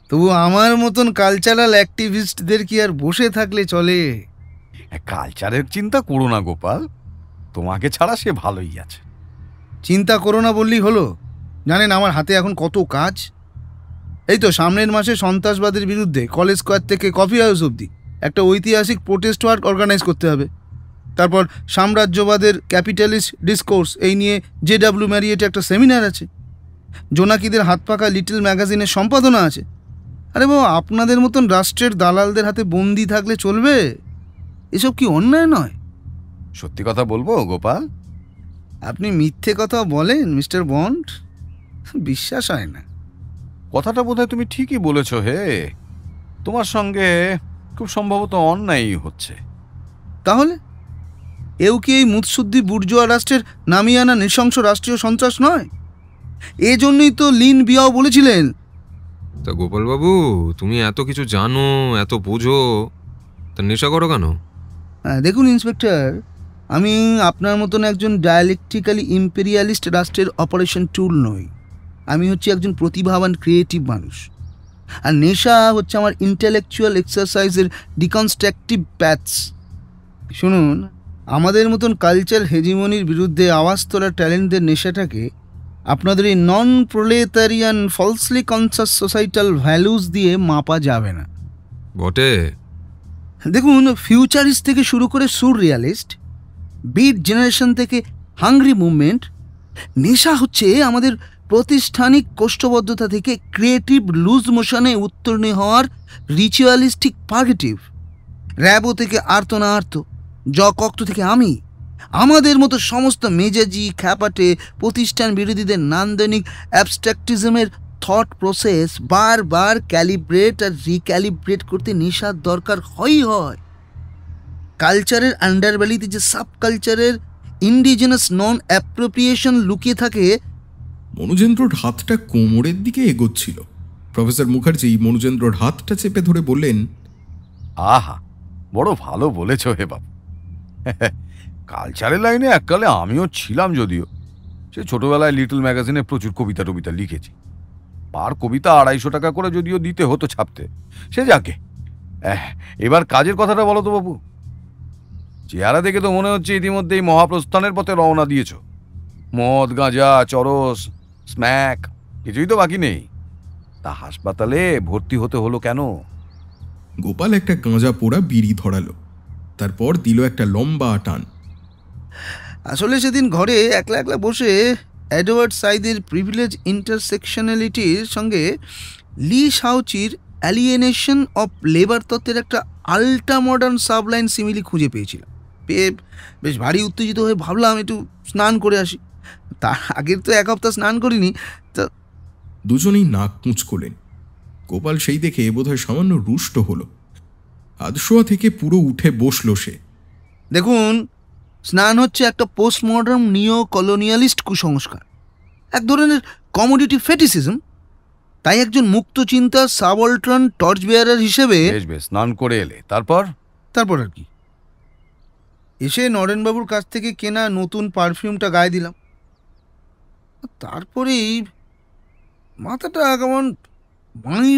তবু আমার মতন কালচারাল অ্যাক্টিভিস্টদের কি আর বসে থাকলে চলে? কালচারের চিন্তা করো না গোপাল, তোমাকে ছাড়া সে ভালোই আছে। চিন্তা করো না বললেই হলো? জানেন আমার হাতে এখন কত কাজ। এই তো সামনের মাসে সন্ত্রাসবাদের বিরুদ্ধে কলেজ স্কোয়ার থেকে কফি হাউস অবধি একটা ঐতিহাসিক প্রোটেস্ট ওয়ার্ক অর্গানাইজ করতে হবে। তারপর সাম্রাজ্যবাদের ক্যাপিটালিস্ট ডিসকোর্স এই নিয়ে JW ম্যারিয়েটে একটা সেমিনার আছে। জোনাকিদের হাত পাকা লিটল ম্যাগাজিনের সম্পাদনা আছে। আরে বাবা, আপনাদের মতন রাষ্ট্রের দালালদের হাতে বন্দি থাকলে চলবে? এসব কি অন্যায় নয়? সত্যি কথা বলবো গোপাল, আপনি মিথ্যে কথা বলেন মিস্টার বন্ড, বিশ্বাস হয় না। কথাটা বোধহয় তুমি ঠিকই বলেছ। হে, তোমার সঙ্গে খুব সম্ভবত অন্যায়ই হচ্ছে। তাহলে এও কি এই মুৎসুদ্দি বুর্জোয়া রাষ্ট্রের নামিয়ে আনা নৃশংস রাষ্ট্রীয় সন্ত্রাস নয়? এজন্যই তো লিন বিয়াও বলেছিলেন। তা গোপালবাবু, তুমি এত কিছু জানো, এত বোঝো, তা নেশা করো কেন? দেখুন ইন্সপেক্টর, আমি আপনার মতন একজন ডায়ালেকটিক্যালি ইম্পেরিয়ালিস্ট রাষ্ট্রের অপারেশন টুল নই। আমি হচ্ছি একজন প্রতিভাবান ক্রিয়েটিভ মানুষ, আর নেশা হচ্ছে আমার ইন্টেলেকচুয়াল এক্সারসাইজের ডিকনস্ট্রাকটিভ প্যাথস। শুনুন, আমাদের মতন কালচার হেজিমনির বিরুদ্ধে আওয়াজ তোলার ট্যালেন্টদের নেশাটাকে আপনাদের এই নন প্রোলেতারিয়ান ফলসলি কনসাস সোসাইটাল ভ্যালুস দিয়ে মাপা যাবে না। বটে। দেখুন, ফিউচারিস্ট থেকে শুরু করে সুর রিয়ালিস্ট, বিট জেনারেশন থেকে হাংরি মুভমেন্ট, নেশা হচ্ছে আমাদের প্রাতিষ্ঠানিক কোষ্ঠবদ্ধতা থেকে ক্রিয়েটিভ লুজ মোশনে উত্তীর্ণ হওয়ার রিচুয়ালিস্টিক পার্গেটিভ। র্যাবো থেকে আর্তনার্ত, জকক্ত থেকে আমি, আমাদের মতো সমস্ত মেজাজি খ্যাপাটে প্রতিষ্ঠান বিরোধীদের নান্দনিক অ্যাবস্ট্রাকটিজমের থট প্রসেস বারবার ক্যালিব্রেট আর রিক্যালিব্রেট করতে নেশার দরকার হয়। কালচারের আন্ডারভ্যালিতে যে সাব কালচারের ইন্ডিজিনাস নন অ্যাপ্রোপ্রিয়েশন লুকিয়ে থাকে। মনোজেন্দ্রর হাতটা কোমরের দিকে এগোচ্ছিল। প্রফেসর মুখার্জি মনোজেন্দ্রর হাতটা চেপে ধরে বললেন, আহা, বড় ভালো বলেছ হে বাবু। কালচারের লাইনে এককালে আমিও ছিলাম, যদিও সে ছোটবেলায় লিটল ম্যাগাজিনে প্রচুর কবিতা টবিতা লিখেছি। পার কবিতা 250 টাকা করে যদিও দিতে হতো ছাপতে। সে যাকে, এবার কাজের কথাটা বলো তো বাবু। চেহারা দেখে তো মনে হচ্ছে ইতিমধ্যেই মহাপ্রস্থানের পথে রওনা দিয়েছ। মদ, গাঁজা, চরস, স্ম্যাক কিছুই তো বাকি নেই। তা হাসপাতালে ভর্তি হতে হলো কেন? গোপাল একটা গাঁজা পোড়া বিড়ি ধরালো, তারপর দিল একটা লম্বা টান। আসলে সেদিন ঘরে একলা একলা বসে এডওয়ার্ড সাইদের প্রিভিলেজ ইন্টারসেকশনালিটির সঙ্গে লি শাওচির অ্যালিয়েনেশন অফ লেবার তত্ত্বের একটা আল্ট্রা মডার্ন সাবলাইন সিমিলি খুঁজে পেয়েছিলাম। পেয়ে বেশ ভারী উত্তেজিত হয়ে ভাবলাম একটু স্নান করে আসি। তার আগের তো 1 সপ্তাহ স্নান করিনি। তা দুজনেই নাক কুঁচকোলেন। গোপাল সেই দেখে বোধহয় সামান্য রুষ্ট হলো। আধশোয়া থেকে পুরো উঠে বসল সে। দেখুন, স্নান হচ্ছে একটা পোস্ট মডার্ন নিও কলোনিয়ালিস্ট কুসংস্কার, এক ধরনের কমোডিটি ফেটিসিজম। তাই একজন মুক্ত চিন্তার সাবঅল্টার্ন টর্চ বেয়ারার হিসেবে বেশ স্নান করে এলে, তারপর আর কি, এসে নরেনবাবুর কাছ থেকে কেনা নতুন পারফিউমটা গায়ে দিলাম। তারপরেই মাথাটা কেমন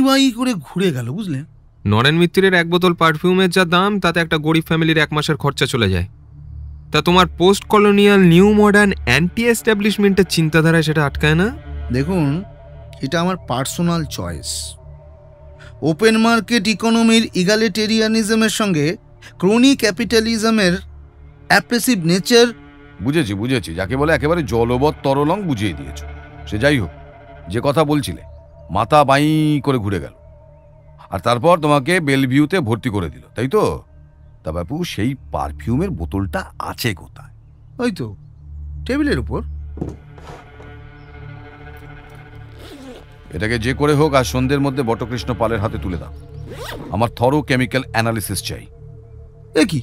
বাই করে ঘুরে গেল, বুঝলেন? নরেন মিত্রের 1 বোতল পারফিউমের যা দাম, তাতে একটা গরিব ফ্যামিলির 1 মাসের খরচা চলে যায়। তা তোমার post colonial new modern anti এস্টাবলিশমেন্টের চিন্তাধারায় সেটা আটকায় না? দেখুন, এটা আমার পার্সোনাল চয়েস। ওপেন মার্কেট ইকোনমির ইগালিটেরিয়ানিজমের সঙ্গে ক্রোনি ক্যাপিটালিজমের অ্যাপ্রেসিভ নেচার। বুঝেছি, যাকে বলে একেবারে জলবৎ তরলং বুঝিয়ে দিয়েছ। সে যাই হোক, যে কথা বলছিলে, মাথা বাই করে ঘুরে গেল, আর তারপর তোমাকে বেলভিউতে ভর্তি করে দিল, তাই তো? তা বাপু, সেই পারফিউমের বোতলটা আছে কোথায়? ওই তো টেবিলের উপর। এটাকে যে করে হোক আর সন্ধ্যের মধ্যে বটকৃষ্ণ পালের হাতে তুলে দাও। আমার থরো কেমিক্যাল অ্যানালিসিস চাই। এ কি,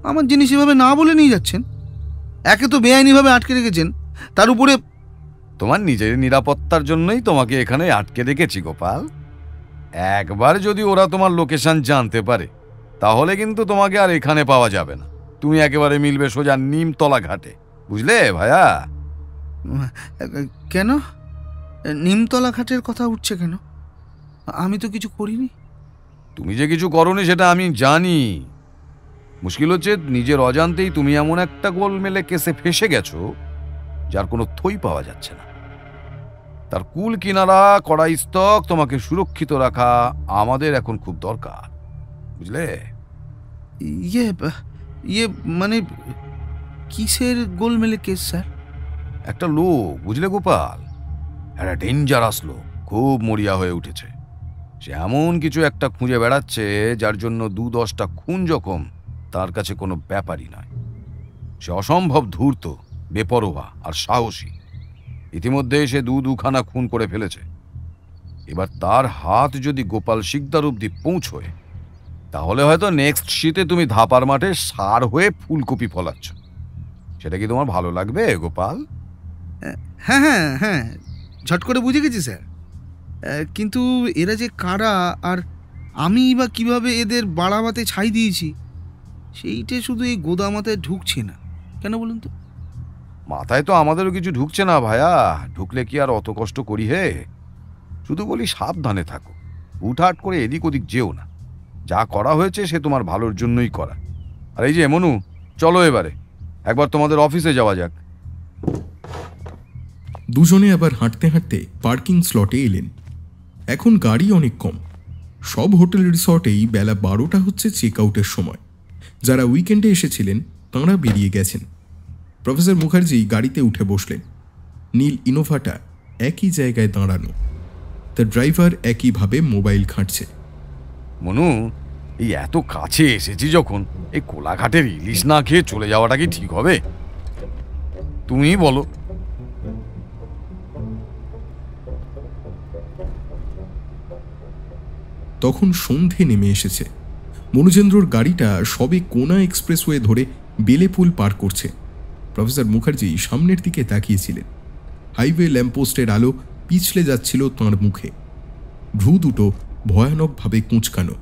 আমার জিনিস এভাবে না বলে নিয়ে যাচ্ছেন? একে তো বেআইনিভাবে আটকে রেখেছেন, তার উপরে তোমার নিজের নিরাপত্তার জন্যই তোমাকে এখানে আটকে রেখেছি গোপাল। একবার যদি ওরা তোমার লোকেশন জানতে পারে, তাহলে কিন্তু তোমাকে আর এখানে পাওয়া যাবে না। তুমি একেবারে মিলবে সোজা নিমতলা ঘাটে, বুঝলে ভাইয়া? কেন নিমতলা ঘাটের কথা উঠছে কেন? আমি তো কিছু করিনি। তুমি যে কিছু করোনি সেটা আমি জানি। মুশকিল হচ্ছে নিজের অজান্তেই তুমি এমন একটা গোলমেলে কেসে ফেসে গেছো যার কোনো থই পাওয়া যাচ্ছে না। তার কুল কিনারা কড়াই স্তক তোমাকে সুরক্ষিত রাখা আমাদের এখন খুব দরকার, বুঝলে? ইয়ে মানে কিসের গোলমেলে কেস স্যার? একটা লোক, বুঝলে গোপাল, একটা ডেঞ্জারাস লোক, খুব মরিয়া হয়ে উঠেছে। সে এমন কিছু একটা খুঁজে বেড়াচ্ছে যার জন্য 2-10টা খুন জখম তার কাছে কোনো ব্যাপারই নয়। সে অসম্ভব ধূর্ত, বেপরোয়া আর সাহসী। ইতিমধ্যে সে 2-2খানা খুন করে ফেলেছে। এবার তার হাত যদি গোপাল শিকদার অব্দি পৌঁছয়, তাহলে হয়তো নেক্সট শীতে তুমি ধাপার মাঠে সার হয়ে ফুলকপি ফলাচ্ছ। সেটা কি তোমার ভালো লাগবে গোপাল? হ্যাঁ হ্যাঁ হ্যাঁ, ঝট করে বুঝে গেছি স্যার। কিন্তু এরা যে কারা আর আমি বা কিভাবে এদের বাড়াবাতে ছাই দিয়েছি সেইটা শুধু এই গোদামাতে ঢুকছে না কেন বলুন তো? মাথায় তো আমাদেরও কিছু ঢুকছে না ভাইয়া। ঢুকলে কি আর অত কষ্ট করি হে? শুধু বলি সাবধানে থাকো, হুটহাট করে এদিক ওদিক যেও না। যা করা হয়েছে সে তোমার ভালোর জন্যই করা। আর এই যে মনু, চলো এবারে একবার তোমাদের অফিসে যাওয়া যাক। দুজনে আবার হাঁটতে হাঁটতে পার্কিং স্লটে এলেন। এখন গাড়ি অনেক কম। সব হোটেল রিসর্টেই বেলা 12টা হচ্ছে চেক আউটের সময়। যারা উইকেন্ডে এসেছিলেন তাঁরা বেরিয়ে গেছেন। প্রফেসর মুখার্জি গাড়িতে উঠে বসলেন। নীল ইনোভাটা একই জায়গায় দাঁড়ানো, তার ড্রাইভার একইভাবে মোবাইল ঘাঁটছে। মনু, এই এত কাছে এসেছি যখন এই কোলাঘাটের ইলিশ না খেয়ে চলে যাওয়াটা কি ঠিক হবে? তুমিই বলো। তখন সন্ধে নেমে এসেছে। মনুজেন্দ্রর গাড়িটা সবে কোনা এক্সপ্রেসওয়ে ধরে বেলেপুল পার করছে। প্রফেসর মুখার্জি সামনের দিকে তাকিয়েছিলেন। হাইওয়ে ল্যাম্পপোস্টের আলো পিছলে যাচ্ছিল তাঁর মুখে। ভ্রু দুটো ভয়ানকভাবে কুঁচকানো।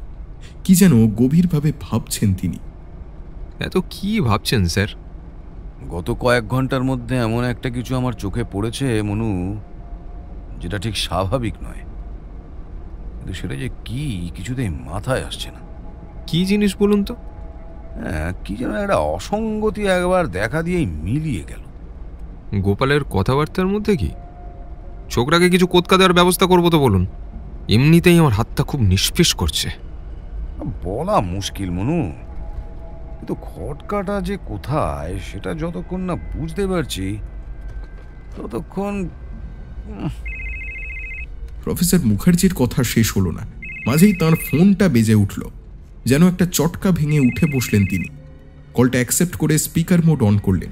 কি যেন গভীরভাবে ভাবছেন তিনি। এত কি ভাবছেন স্যার? গত কয়েক ঘন্টার মধ্যে এমন একটা কিছু আমার চোখে পড়েছে মনু, যেটা ঠিক স্বাভাবিক নয়। কিন্তু সেটা যে কি কিছুতেই মাথায় আসছে না। কি জিনিস বলুন তো? হ্যাঁ, কি যেন একটা অসঙ্গতি একবার দেখা দিয়েই মিলিয়ে গেল। গোপালের কথাবার্তার মধ্যে কি? ছোকরাকে কিছু কোৎকা দেওয়ার ব্যবস্থা করবো তো বলুন। এমনিতেই আমার হাতটা খুব নিষ্পিস করছে। বলা মুশকিল মনু, কিন্তু খটকাটা যে কোথায় সেটা যতক্ষণ না বুঝতে পারছি ততক্ষণ। প্রফেসর মুখার্জির কথা শেষ হলো না, মাঝেই তাঁর ফোনটা বেজে উঠল। যেন একটা চটকা ভেঙে উঠে বসলেন তিনি। কলটা অ্যাকসেপ্ট করে স্পিকার মোড অন করলেন।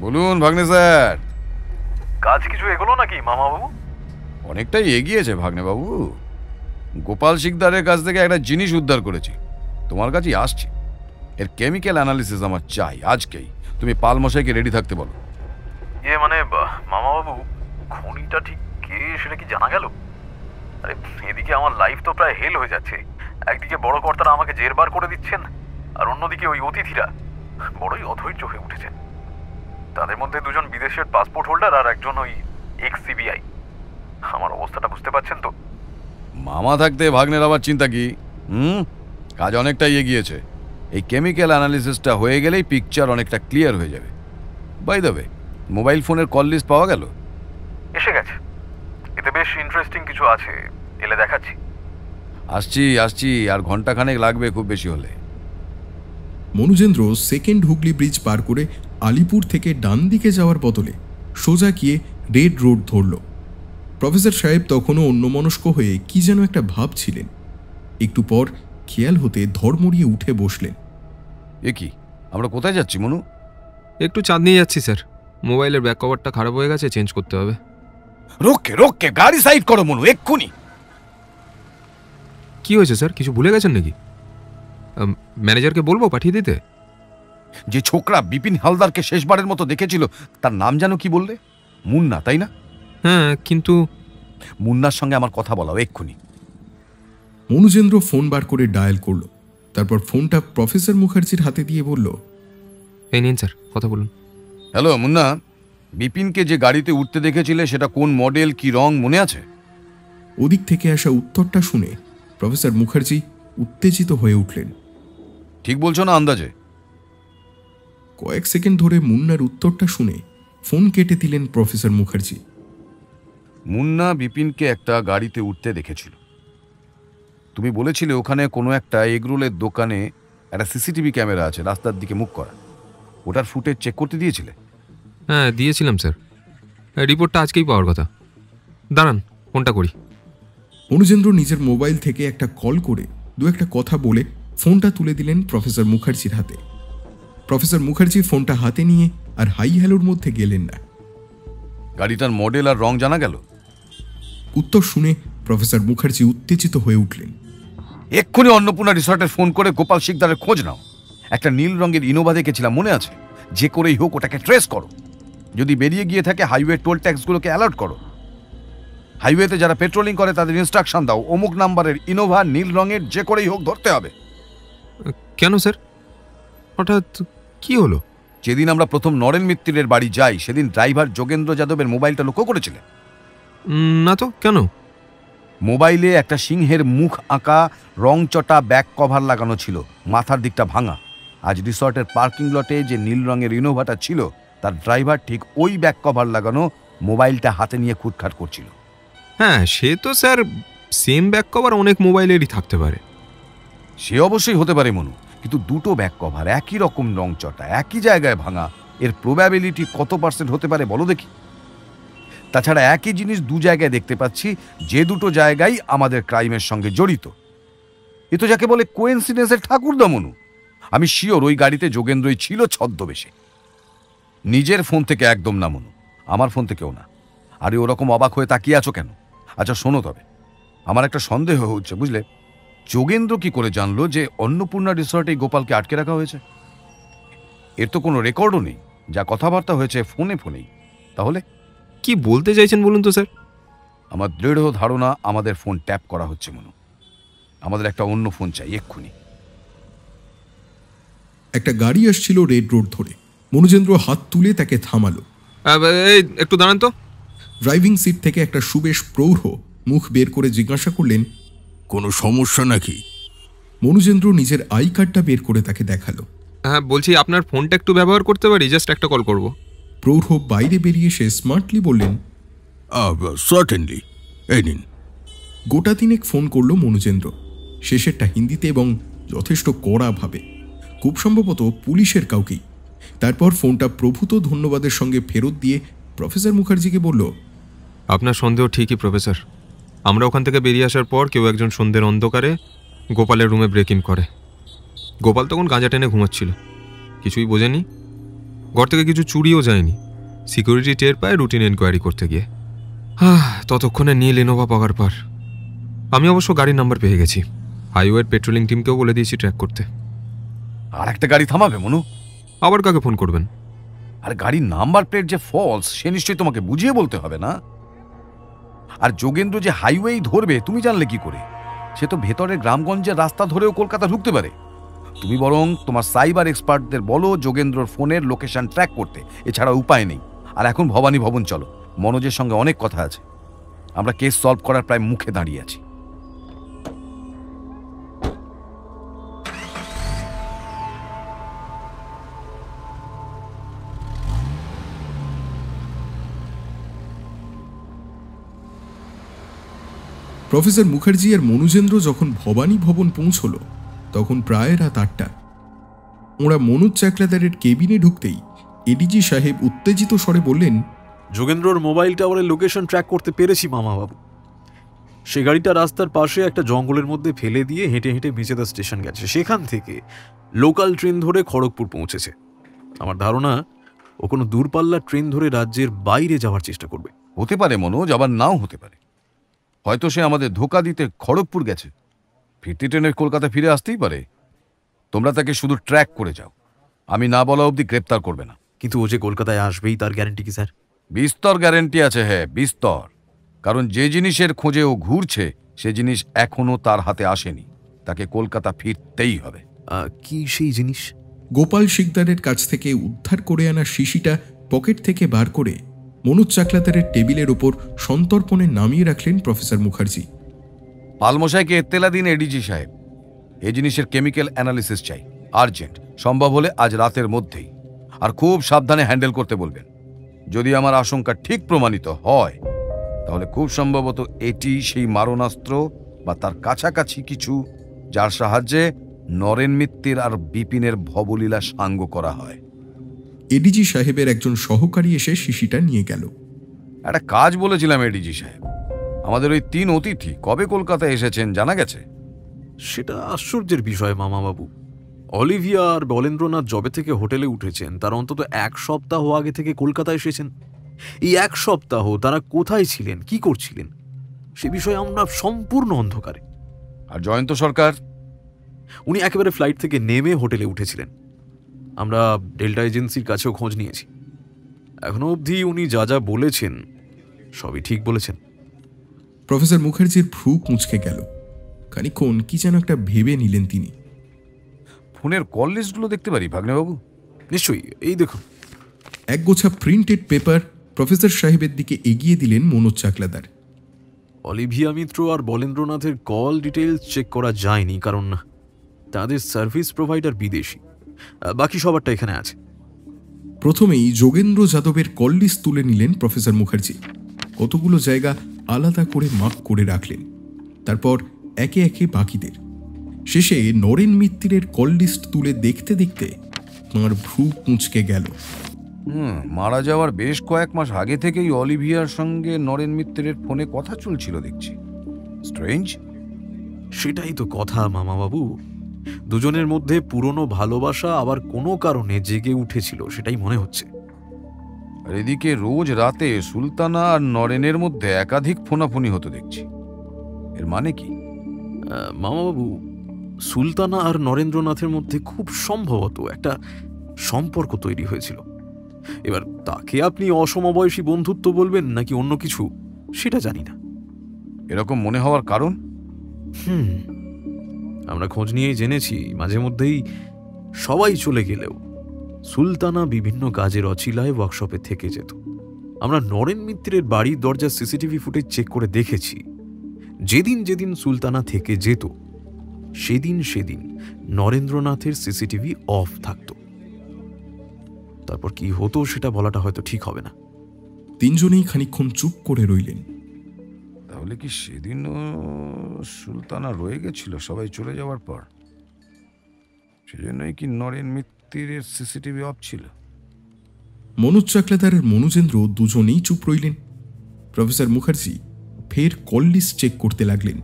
বলুন ভাগ্নে স্যার। কাজ কিছু এগোলো নাকি মামাবাবু? অনেকটাই এগিয়েছে ভাগ্নে বাবু। গোপাল শিকদারের কাছ থেকে একটা জিনিস উদ্ধার করেছি, তোমার কাছেই আসছি। এর কেমিক্যাল অ্যানালিসিস আমার চাই আজকেই। তুমি পাল মশাইকে রেডি থাকতে বলো। মানে মামাবাবু, খনিটা ঠিক কে সেটা কি জানা গেল? আরে এদিকে আমার লাইফ তো প্রায় হেল হয়ে যাচ্ছে। একদিকে বড় কর্তারা আমাকে জেরবার করে দিচ্ছেন, আর অন্যদিকে ওই অতিথিরা বড়ই অধৈর্য হয়ে উঠেছেন। তাদের মধ্যে দুজন বিদেশের পাসপোর্ট হোল্ডার আর একজন ওই এক্স সিবিআই। আমার অবস্থাটা বুঝতে পারছেন তো? মামা থাকতে ভাগ্নের আবার চিন্তা কি? কাজ অনেকটাই এগিয়েছে। এই কেমিক্যাল অ্যানালিসিসটা হয়ে গেলেই পিকচার অনেকটা ক্লিয়ার হয়ে যাবে। বাই দ্য ওয়ে, মোবাইল ফোনের কল লিস্ট পাওয়া গেল? এসে গেছে। এতে বেশ ইন্টারেস্টিং কিছু আছে, এলে দেখাচ্ছি। আসছি, আর ঘন্টাখানেক লাগবে খুব বেশি হলে। মনুজেন্দ্র সেকেন্ড হুগলি ব্রিজ পার করে আলিপুর থেকে ডান দিকে যাওয়ার বদলে সোজা গিয়ে রেড রোড ধরল। প্রফেসর সাহেব তখনও অন্যমনস্ক হয়ে কি যেন একটা ভাবছিলেন। একটু পর খেয়াল হতে ধর্মড়িয়ে উঠে বসলেন। এ কি, আমরা কোথায় যাচ্ছি মনু? একটু চাঁদনি যাচ্ছি স্যার। মোবাইলের ব্যাক কভারটা খারাপ হয়ে গেছে, চেঞ্জ করতে হবে। রোকে গাড়ি সাইড করো মনু, এক্ষুনি। কি হয়েছে স্যার? কিছু ভুলে গেছেন নাকি? ম্যানেজারকে বলবো পাঠিয়ে দিতে? যে ছোকরা বিপিন হালদারকে শেষবারের মতো দেখেছিল তার নাম যেন কি বললে? মুন্না, তাই না? হ্যাঁ, কিন্তু মুন্নার সঙ্গে আমার কথা বলাও এক্ষুনি। মনুজেন্দ্র ফোন বার করে ডায়াল করল। তারপর ফোনটা প্রফেসর মুখার্জির হাতে দিয়ে বলল, এই নিন স্যার, কথা বলুন। হ্যালো মুন্না, বিপিনকে যে গাড়িতে উঠতে দেখেছিলে সেটা কোন মডেল, কি রং মনে আছে? ওদিক থেকে আসা উত্তরটা শুনে প্রফেসর মুখার্জি উত্তেজিত হয়ে উঠলেন। ঠিক বলছো না আন্দাজে? কয়েক সেকেন্ড ধরে মুন্নার উত্তরটা শুনে ফোন কেটে দিলেন প্রফেসর মুখার্জি। মুন্না বিপিনকে একটা গাড়িতে উঠতে দেখেছিল। তুমি বলেছিলে ওখানে কোনো একটা এগরোলের দোকানে একটা সিসিটিভি ক্যামেরা আছে রাস্তার দিকে মুখ করা, ওটার ফুটেজ চেক করতে দিয়েছিলে? হ্যাঁ দিয়েছিলাম স্যার, রিপোর্টটা আজকেই পাওয়ার কথা। দাঁড়ান ফোনটা করি। অনুজেন্দ্র নিজের মোবাইল থেকে একটা কল করে দু একটা কথা বলে ফোনটা তুলে দিলেন প্রফেসর মুখার্জির হাতে। প্রফেসর মুখার্জি ফোনটা হাতে নিয়ে আর হাই হ্যালোর মধ্যে গেলেন না। গাড়িটার মডেল আর রং জানা গেল? উত্তর শুনে প্রফেসর মুখার্জি উত্তেজিত হয়ে উঠলেন। এক্ষুনি অন্নপূর্ণা রিসর্টের ফোন করে গোপাল শিকদারের খোঁজ নাও। একটা নীল রঙের ইনোভা দেখেছিলাম, মনে আছে? যে করেই হোক ওটাকে ট্রেস করো। যদি বেরিয়ে গিয়ে থাকে হাইওয়ে টোল ট্যাক্সগুলোকে অ্যালার্ট করো। হাইওয়েতে যারা পেট্রোলিং করে তাদের ইনস্ট্রাকশন দাও, অমুক নাম্বারের ইনোভা নীল রঙের যে করেই হোক ধরতে হবে। কেন স্যার, হঠাৎ কি হলো? যেদিন আমরা প্রথম নরেন মিত্তিরের বাড়ি যাই সেদিন ড্রাইভার যোগেন্দ্র যাদবের মোবাইলটা লক্ষ্য করেছিলেন? না তো, কেন? মোবাইলে একটা সিংহের মুখ আঁকা রংচটা ব্যাক কভার লাগানো ছিল, মাথার দিকটা ভাঙা। আজ রিসর্টের পার্কিং লটে যে নীল রঙের ইনোভাটা ছিল তার ড্রাইভার ঠিক ওই ব্যাক কভার লাগানো মোবাইলটা হাতে নিয়ে খুঁতখাট করছিল। হ্যাঁ সে তো স্যার, সেম ব্যাক কভার অনেক মোবাইলেরই থাকতে পারে। সে অবশ্যই হতে পারে মনু, কিন্তু দুটো ব্যাক কভার একই রকম রংচটা একই জায়গায় ভাঙা, এর প্রবাবিলিটি কত পার্সেন্ট হতে পারে বলো দেখি? তাছাড়া একই জিনিস দু জায়গায় দেখতে পাচ্ছি, যে দুটো জায়গায় আমাদের ক্রাইমের সঙ্গে জড়িত। এ তো যাকে বলে কোইন্সিডেন্সের ঠাকুরদা মনু। আমি শিওর ওই গাড়িতে যোগেন্দ্রই ছিল ছদ্মবেশে। নিজের ফোন থেকে একদম না মনু, আমার ফোন থেকেও না। আরে ওরকম অবাক হয়ে তাকিয়ে আছো কেন? আচ্ছা শোনো, তবে আমার একটা সন্দেহ হচ্ছে বুঝলে, যোগেন্দ্র কি করে জানলো যে অন্নপূর্ণা রিসর্টে গোপালকে আটকে রাখা হয়েছে? এর তো কোনো রেকর্ডও নেই, যা কথাবার্তা হয়েছে ফোনে ফোনেই। তাহলে কি বলতে চাইছেন বলুন তো স্যার? আমার দৃঢ় ধারণা আমাদের ফোন ট্যাপ করা হচ্ছে মনু। আমাদের একটা অন্য ফোন চাই এক্ষুনি। একটা গাড়ি আসছিল রেড রোড ধরে। মনুজেন্দ্র হাত তুলে তাকে থামালো। এই একটু দাঁড়ান তো। ড্রাইভিং সিট থেকে একটা সুবেশ প্রৌঢ় মুখ বের করে জিজ্ঞাসা করলেন, কোনো সমস্যা নাকি? মনুজেন্দ্র নিজের আই কার্ডটা বের করে তাকে দেখালো। হ্যাঁ বলছি, আপনার ফোনটা একটু ব্যবহার করতে পারি? জাস্ট একটা কল করব। প্রৌঢ় বাইরে বেরিয়ে এসে স্মার্টলি বললেন, সার্টেনলি, এই নিন। গোটা তিনেক ফোন করলো মনুজেন্দ্র, শেষেরটা হিন্দিতে এবং যথেষ্ট কড়া ভাবে, খুব সম্ভবত পুলিশের কাউকেই। তারপর ফোনটা প্রভূত ধন্যবাদের সঙ্গে ফেরত দিয়ে প্রফেসর মুখার্জিকে বলল, আপনার সন্দেহ ঠিকই প্রফেসর। আমরা ওখান থেকে বেরিয়ে আসার পর কেউ একজন সন্ধ্যের অন্ধকারে গোপালের রুমে ব্রেক ইন করে। গোপাল তখন গাঁজা টেনে ঘুমাচ্ছিল, কিছুই বোঝেনি। ঘর থেকে কিছু চুরিও যায়নি। সিকিউরিটি টের পায় রুটিন এনকোয়ারি করতে গিয়ে। ততক্ষণে নীল ইনোভা পাওয়ার পর আমি অবশ্য গাড়ির নাম্বার পেয়ে গেছি। হাইওয়ের পেট্রোলিং টিমকেও বলে দিয়েছি ট্র্যাক করতে। আর একটা গাড়ি থামাবে মনু? আবার কাকে ফোন করবেন? আর গাড়ির নাম্বার প্লেট যে ফলস সে নিশ্চয়ই তোমাকে বুঝিয়ে বলতে হবে না? আর যোগেন্দ্র যে হাইওয়েই ধরবে তুমি জানলে কি করে? সে তো ভেতরের গ্রামগঞ্জের রাস্তা ধরেও কলকাতা ঢুকতে পারে। তুমি বরং তোমার সাইবার এক্সপার্টদের বলো যোগেন্দ্রর ফোনের লোকেশন ট্র্যাক করতে, এছাড়া উপায় নেই। আর এখন ভবানী ভবন চলো, মনোজের সঙ্গে অনেক কথা আছে। আমরা কেস সলভ করার প্রায় মুখে দাঁড়িয়ে আছি। প্রফেসর মুখার্জি আর মনুজেন্দ্র যখন ভবানী ভবন পৌঁছল তখন প্রায় রাত 8টা। ওরা মনোজ চাকলাদারের কেবিনে ঢুকতেই এডিজি সাহেব উত্তেজিত স্বরে বললেন, যোগেন্দ্রর মোবাইল টাওয়ারের লোকেশন ট্র্যাক করতে পেরেছি মামাবাবু। সে গাড়িটা রাস্তার পাশে একটা জঙ্গলের মধ্যে ফেলে দিয়ে হেঁটে হেঁটে মেচেদা স্টেশন গেছে। সেখান থেকে লোকাল ট্রেন ধরে খড়গপুর পৌঁছেছে। আমার ধারণা ও কোনো দূরপাল্লার ট্রেন ধরে রাজ্যের বাইরে যাওয়ার চেষ্টা করবে। হতে পারে মনোজ, আবার নাও হতে পারে। হয়তো সে আমাদের ধোকা দিতে খড়গপুর গেছে, ফিরতি ট্রেনের কলকাতা ফিরে আসতেই পারে। তোমরা তাকে শুধু ট্র্যাক করে যাও, আমি না বলা অবধি গ্রেপ্তার করবে না। কিন্তু ও যে কলকাতায় আসবেই তার গ্যারান্টি কি স্যার? বিস্তর গ্যারেন্টি আছে, হ্যাঁ বিস্তর। কারণ যে জিনিসের খোঁজে ও ঘুরছে সে জিনিস এখনো তার হাতে আসেনি। তাকে কলকাতা ফিরতেই হবে। কি সেই জিনিস? গোপাল শিকদারের কাছ থেকে উদ্ধার করে আনা শিশিটা পকেট থেকে বার করে মনোজ চাকলাদারের টেবিলের ওপর সন্তর্পণে নামিয়ে রাখলেন প্রফেসর মুখার্জি। পালমশাইকে এত্তেলা দিন এডিজি সাহেব, এই জিনিসের কেমিক্যাল অ্যানালিসিস চাই, আর্জেন্ট, সম্ভব হলে আজ রাতের মধ্যেই, আর খুব সাবধানে হ্যান্ডেল করতে বলবেন। যদি আমার আশঙ্কা ঠিক প্রমাণিত হয় তাহলে খুব সম্ভবত এটি সেই মারণাস্ত্র বা তার কাছাকাছি কিছু, যার সাহায্যে নরেন মিত্তির আর বিপিনের ভবলীলা সাঙ্গ করা হয়। এডিজি সাহেবের একজন সহকারী এসে শিশিটা নিয়ে গেল। একটা কাজ বলেছিলাম এডিজি সাহেব, আমাদের ওই 3 অতিথি কবে কলকাতায় এসেছেন জানা গেছে? সেটা আশ্চর্যের বিষয় মামাবাবু। অলিভিয়া আর বলেন্দ্রনাথ যবে থেকে হোটেলে উঠেছেন তার অন্তত 1 সপ্তাহ আগে থেকে কলকাতায় এসেছেন। এই 1 সপ্তাহ তারা কোথায় ছিলেন, কি করছিলেন, সে বিষয়ে আমরা সম্পূর্ণ অন্ধকারে। আর জয়ন্ত সরকার? উনি একেবারে ফ্লাইট থেকে নেমে হোটেলে উঠেছিলেন। আমরা ডেল্টা এজেন্সির কাছেও খোঁজ নিয়েছি। এখনো অবধি উনি যা যা বলেছেন সবই ঠিক বলেছেন। প্রফেসর মুখার্জির ভ্রু কুঁচকে গেল। খানিকক্ষণ কি যেন একটা ভেবে নিলেন তিনি। ফোনের কল লিস্টগুলো দেখতে পারি ভাগ্নেবাবু? নিশ্চয়ই, এই দেখুন। একগোছা প্রিন্টেড পেপার প্রফেসর সাহেবের দিকে এগিয়ে দিলেন মনোজ চাকলাদার। অলিভিয়া মিত্র আর বলেন্দ্রনাথের কল ডিটেলস চেক করা যায়নি, কারণ তাদের সার্ভিস প্রোভাইডার বিদেশি। বাকি সবারটা এখানে আছে। প্রথমেই যোগেন্দ্র যাদবের কল লিস্ট তুলে নিলেন প্রফেসর মুখার্জি। কতগুলো জায়গা আলাদা করে মার্ক করে রাখলেন। তারপর একে একে বাকিদের। শেষে নরেন মিত্তিরের কল লিস্ট তুলে দেখতে দেখতে তাঁর ভ্রু কুঁচকে গেল। মারা যাওয়ার বেশ কয়েক মাস আগে থেকেই অলিভিয়ার সঙ্গে নরেন মিত্রের ফোনে কথা চলছিল দেখছি। স্ট্রেঞ্জ। সেটাই তো কথা মামাবাবু, দুজনের মধ্যে পুরনো ভালোবাসা আবার কোনো কারণে জেগে উঠেছিল, সেটাই মনে হচ্ছে। আর এদিকে রোজ রাতে সুলতানা আর নরেনের মধ্যে একাধিক ফোনাফোনি হতো দেখছি। এর মানে কি? মামাবাবু, সুলতানা আর নরেন্দ্রনাথের মধ্যে খুব সম্ভবত একটা সম্পর্ক তৈরি হয়েছিল। এবার তাকে আপনি অসমবয়সী বন্ধুত্ব বলবেন নাকি অন্য কিছু সেটা জানি না। এরকম মনে হওয়ার কারণ? আমরা খোঁজ নিয়েই জেনেছি মাঝে মধ্যেই সবাই চলে গেলেও সুলতানা বিভিন্ন কাজের অছিলায় ওয়ার্কশপে থেকে যেত। আমরা নরেন মিত্রের বাড়ির দরজার সিসিটিভি ফুটেজ চেক করে দেখেছি। যেদিন যেদিন সুলতানা থেকে যেত সেদিন সেদিন নরেন্দ্রনাথের সিসিটিভি অফ থাকত। তারপর কি হতো সেটা বলাটা হয়তো ঠিক হবে না। তিনজনেই খানিকক্ষণ চুপ করে রইলেন। তাহলে কি সেদিনও সুলতানা রয়ে গেছিল সবাই চলে যাওয়ার পর? সেজন্যই কি নরেন মিত্তিরের সিসিটিভি অফ ছিল? মনোজ চাকলাদারের মনোজেন্দ্র দুজনেই চুপ রইলেন। প্রফেসর মুখার্জি ফের কল লিস্ট চেক করতে লাগলেন।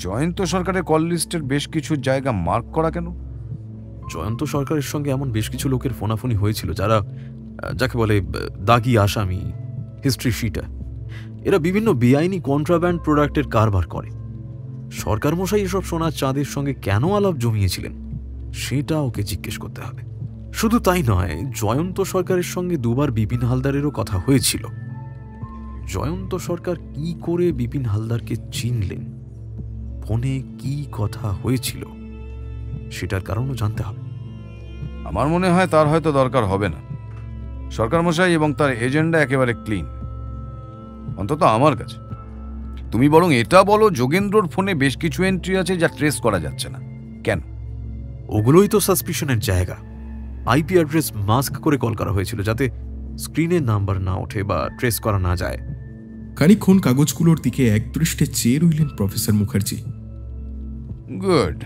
জয়ন্ত সরকারের কল লিস্টের বেশ কিছু জায়গা মার্ক করা কেন? জয়ন্ত সরকারের সঙ্গে এমন বেশ কিছু লোকের ফোনাফোনি হয়েছিল যারা, যাকে বলে দাগি আসামি, হিস্ট্রি শিটার। এরা বিভিন্ন বেআইনি কন্ট্রাব্যান্ড প্রোডাক্টের কারবার করে। সরকার মশাই এসব সোনার চাঁদের সঙ্গে কেন আলাপ জমিয়েছিলেন সেটা ওকে জিজ্ঞেস করতে হবে। শুধু তাই নয়, জয়ন্ত সরকারের সঙ্গে 2 বার বিপিন হালদারেরও কথা হয়েছিল। জয়ন্ত সরকার কি করে বিপিন হালদারকে চিনলেন, ফোনে কি কথা হয়েছিল সেটার কারণও জানতে হবে। আমার মনে হয় তার হয়তো দরকার হবে না। সরকার মশাই এবং তার এজেন্ডা একেবারে ক্লিন, অন্তত আমার কাছে। তুমি বরং এটা বলো, যোগেন্দ্রর ফোনে বেশ কিছু এন্ট্রি আছে যা ট্রেস করা যাচ্ছে না কেন? ওগুলোই তো সাসপিশনের জায়গা। আইপি অ্যাড্রেস মাস্ক করে কল করা হয়েছিল যাতে স্ক্রিনের নাম্বার না ওঠে বা ট্রেস করা না যায়। খানিকক্ষণ কাগজগুলোর দিকে একদৃষ্টে চেয়ে রইলেন প্রফেসর মুখার্জি। গুড,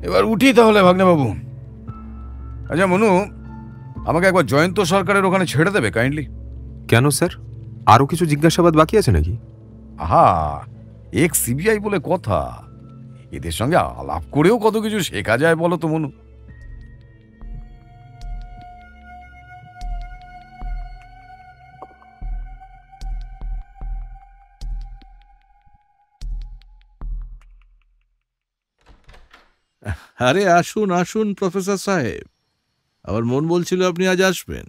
এবার উঠি তাহলে ভাগ্নেবাবু। আচ্ছা মনু, আমাকে একবার জয়ন্ত সরকারের ওখানে ছেড়ে দেবে কাইন্ডলি? কেন স্যার, আরো কিছু জিজ্ঞাসাবাদ বাকি আছে নাকি? আহা, এক্স সিবিআই বলে কথা, এদের সঙ্গে আলাপ করেও কত কিছু শেখা যায় বলো তো মনু। আরে আসুন আসুন প্রফেসর সাহেব, আমার মন বলছিল আপনি আজ আসবেন।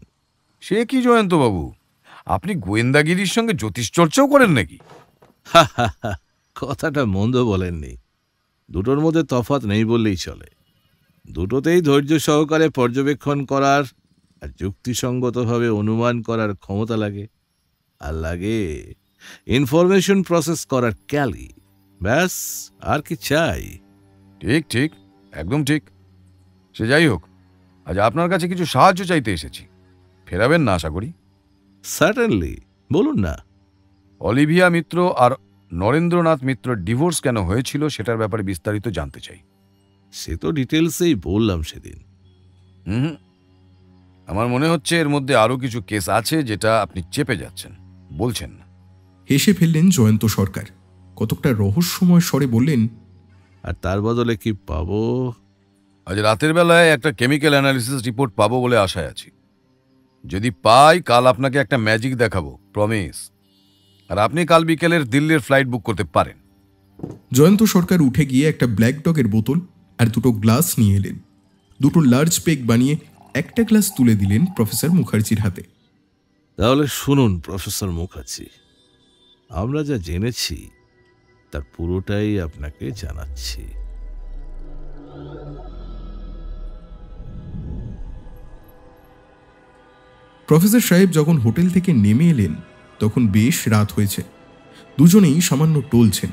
সে কি জয়ন্ত বাবু, আপনি গোয়েন্দাগিরির সঙ্গে জ্যোতিষ চর্চাও করেন নাকি? কথাটা মন্দ বলেননি, দুটোর মধ্যে তফাৎ নেই বললেই চলে। দুটোতেই ধৈর্য সহকারে পর্যবেক্ষণ করার আর যুক্তিসঙ্গতভাবে অনুমান করার ক্ষমতা লাগে, আর লাগে ইনফরমেশন প্রসেস করার ক্যালি। ব্যাস, আর কি চাই? ঠিক ঠিক, একদম ঠিক। সে যাই হোক, আজ আপনার কাছে কিছু সাহায্য চাইতে এসেছি, ফেরাবেন না আশা করি? সার্টেনলি, বলুন না। অলিভিয়া মিত্র আর নরেন্দ্রনাথ মিত্র ডিভোর্স কেন হয়েছিল সেটার ব্যাপারে বিস্তারিত জানতে চাই। সে তো ডিটেলসেই বললাম সেদিন। হুম, আমার মনে হচ্ছে এর মধ্যে আরো কিছু কেস আছে যেটা আপনি চেপে যাচ্ছেন, বলছেন না। হেসে ফেললেন জয়ন্ত সরকার। কতকটা রহস্যময় স্বরে বললেন, আর তার বদলে কি পাবো? আজ রাতের বেলায় একটা কেমিক্যাল অ্যানালিসিস রিপোর্ট পাবো বলে আশায় আছি। যদি পাই, কাল আপনাকে একটা ম্যাজিক দেখাবো, প্রমিস। আর আপনি কাল বিকেলের দিল্লির ফ্লাইট বুক করতে পারেন। জয়ন্ত সরকার উঠে গিয়ে একটা ব্ল্যাক ডগের বোতল আর দুটো গ্লাস নিয়ে এলেন। দুটো লার্জ পেক বানিয়ে একটা গ্লাস তুলে দিলেন প্রফেসর মুখার্জির হাতে। তাহলে শুনুন প্রফেসর মুখার্জি, আমরা যা জেনেছি তার পুরোটাই আপনাকে জানাচ্ছি। প্রফেসর সাহেব যখন হোটেল থেকে নেমে এলেন তখন বেশ রাত হয়েছে। দুজনেই সামান্য টলছেন।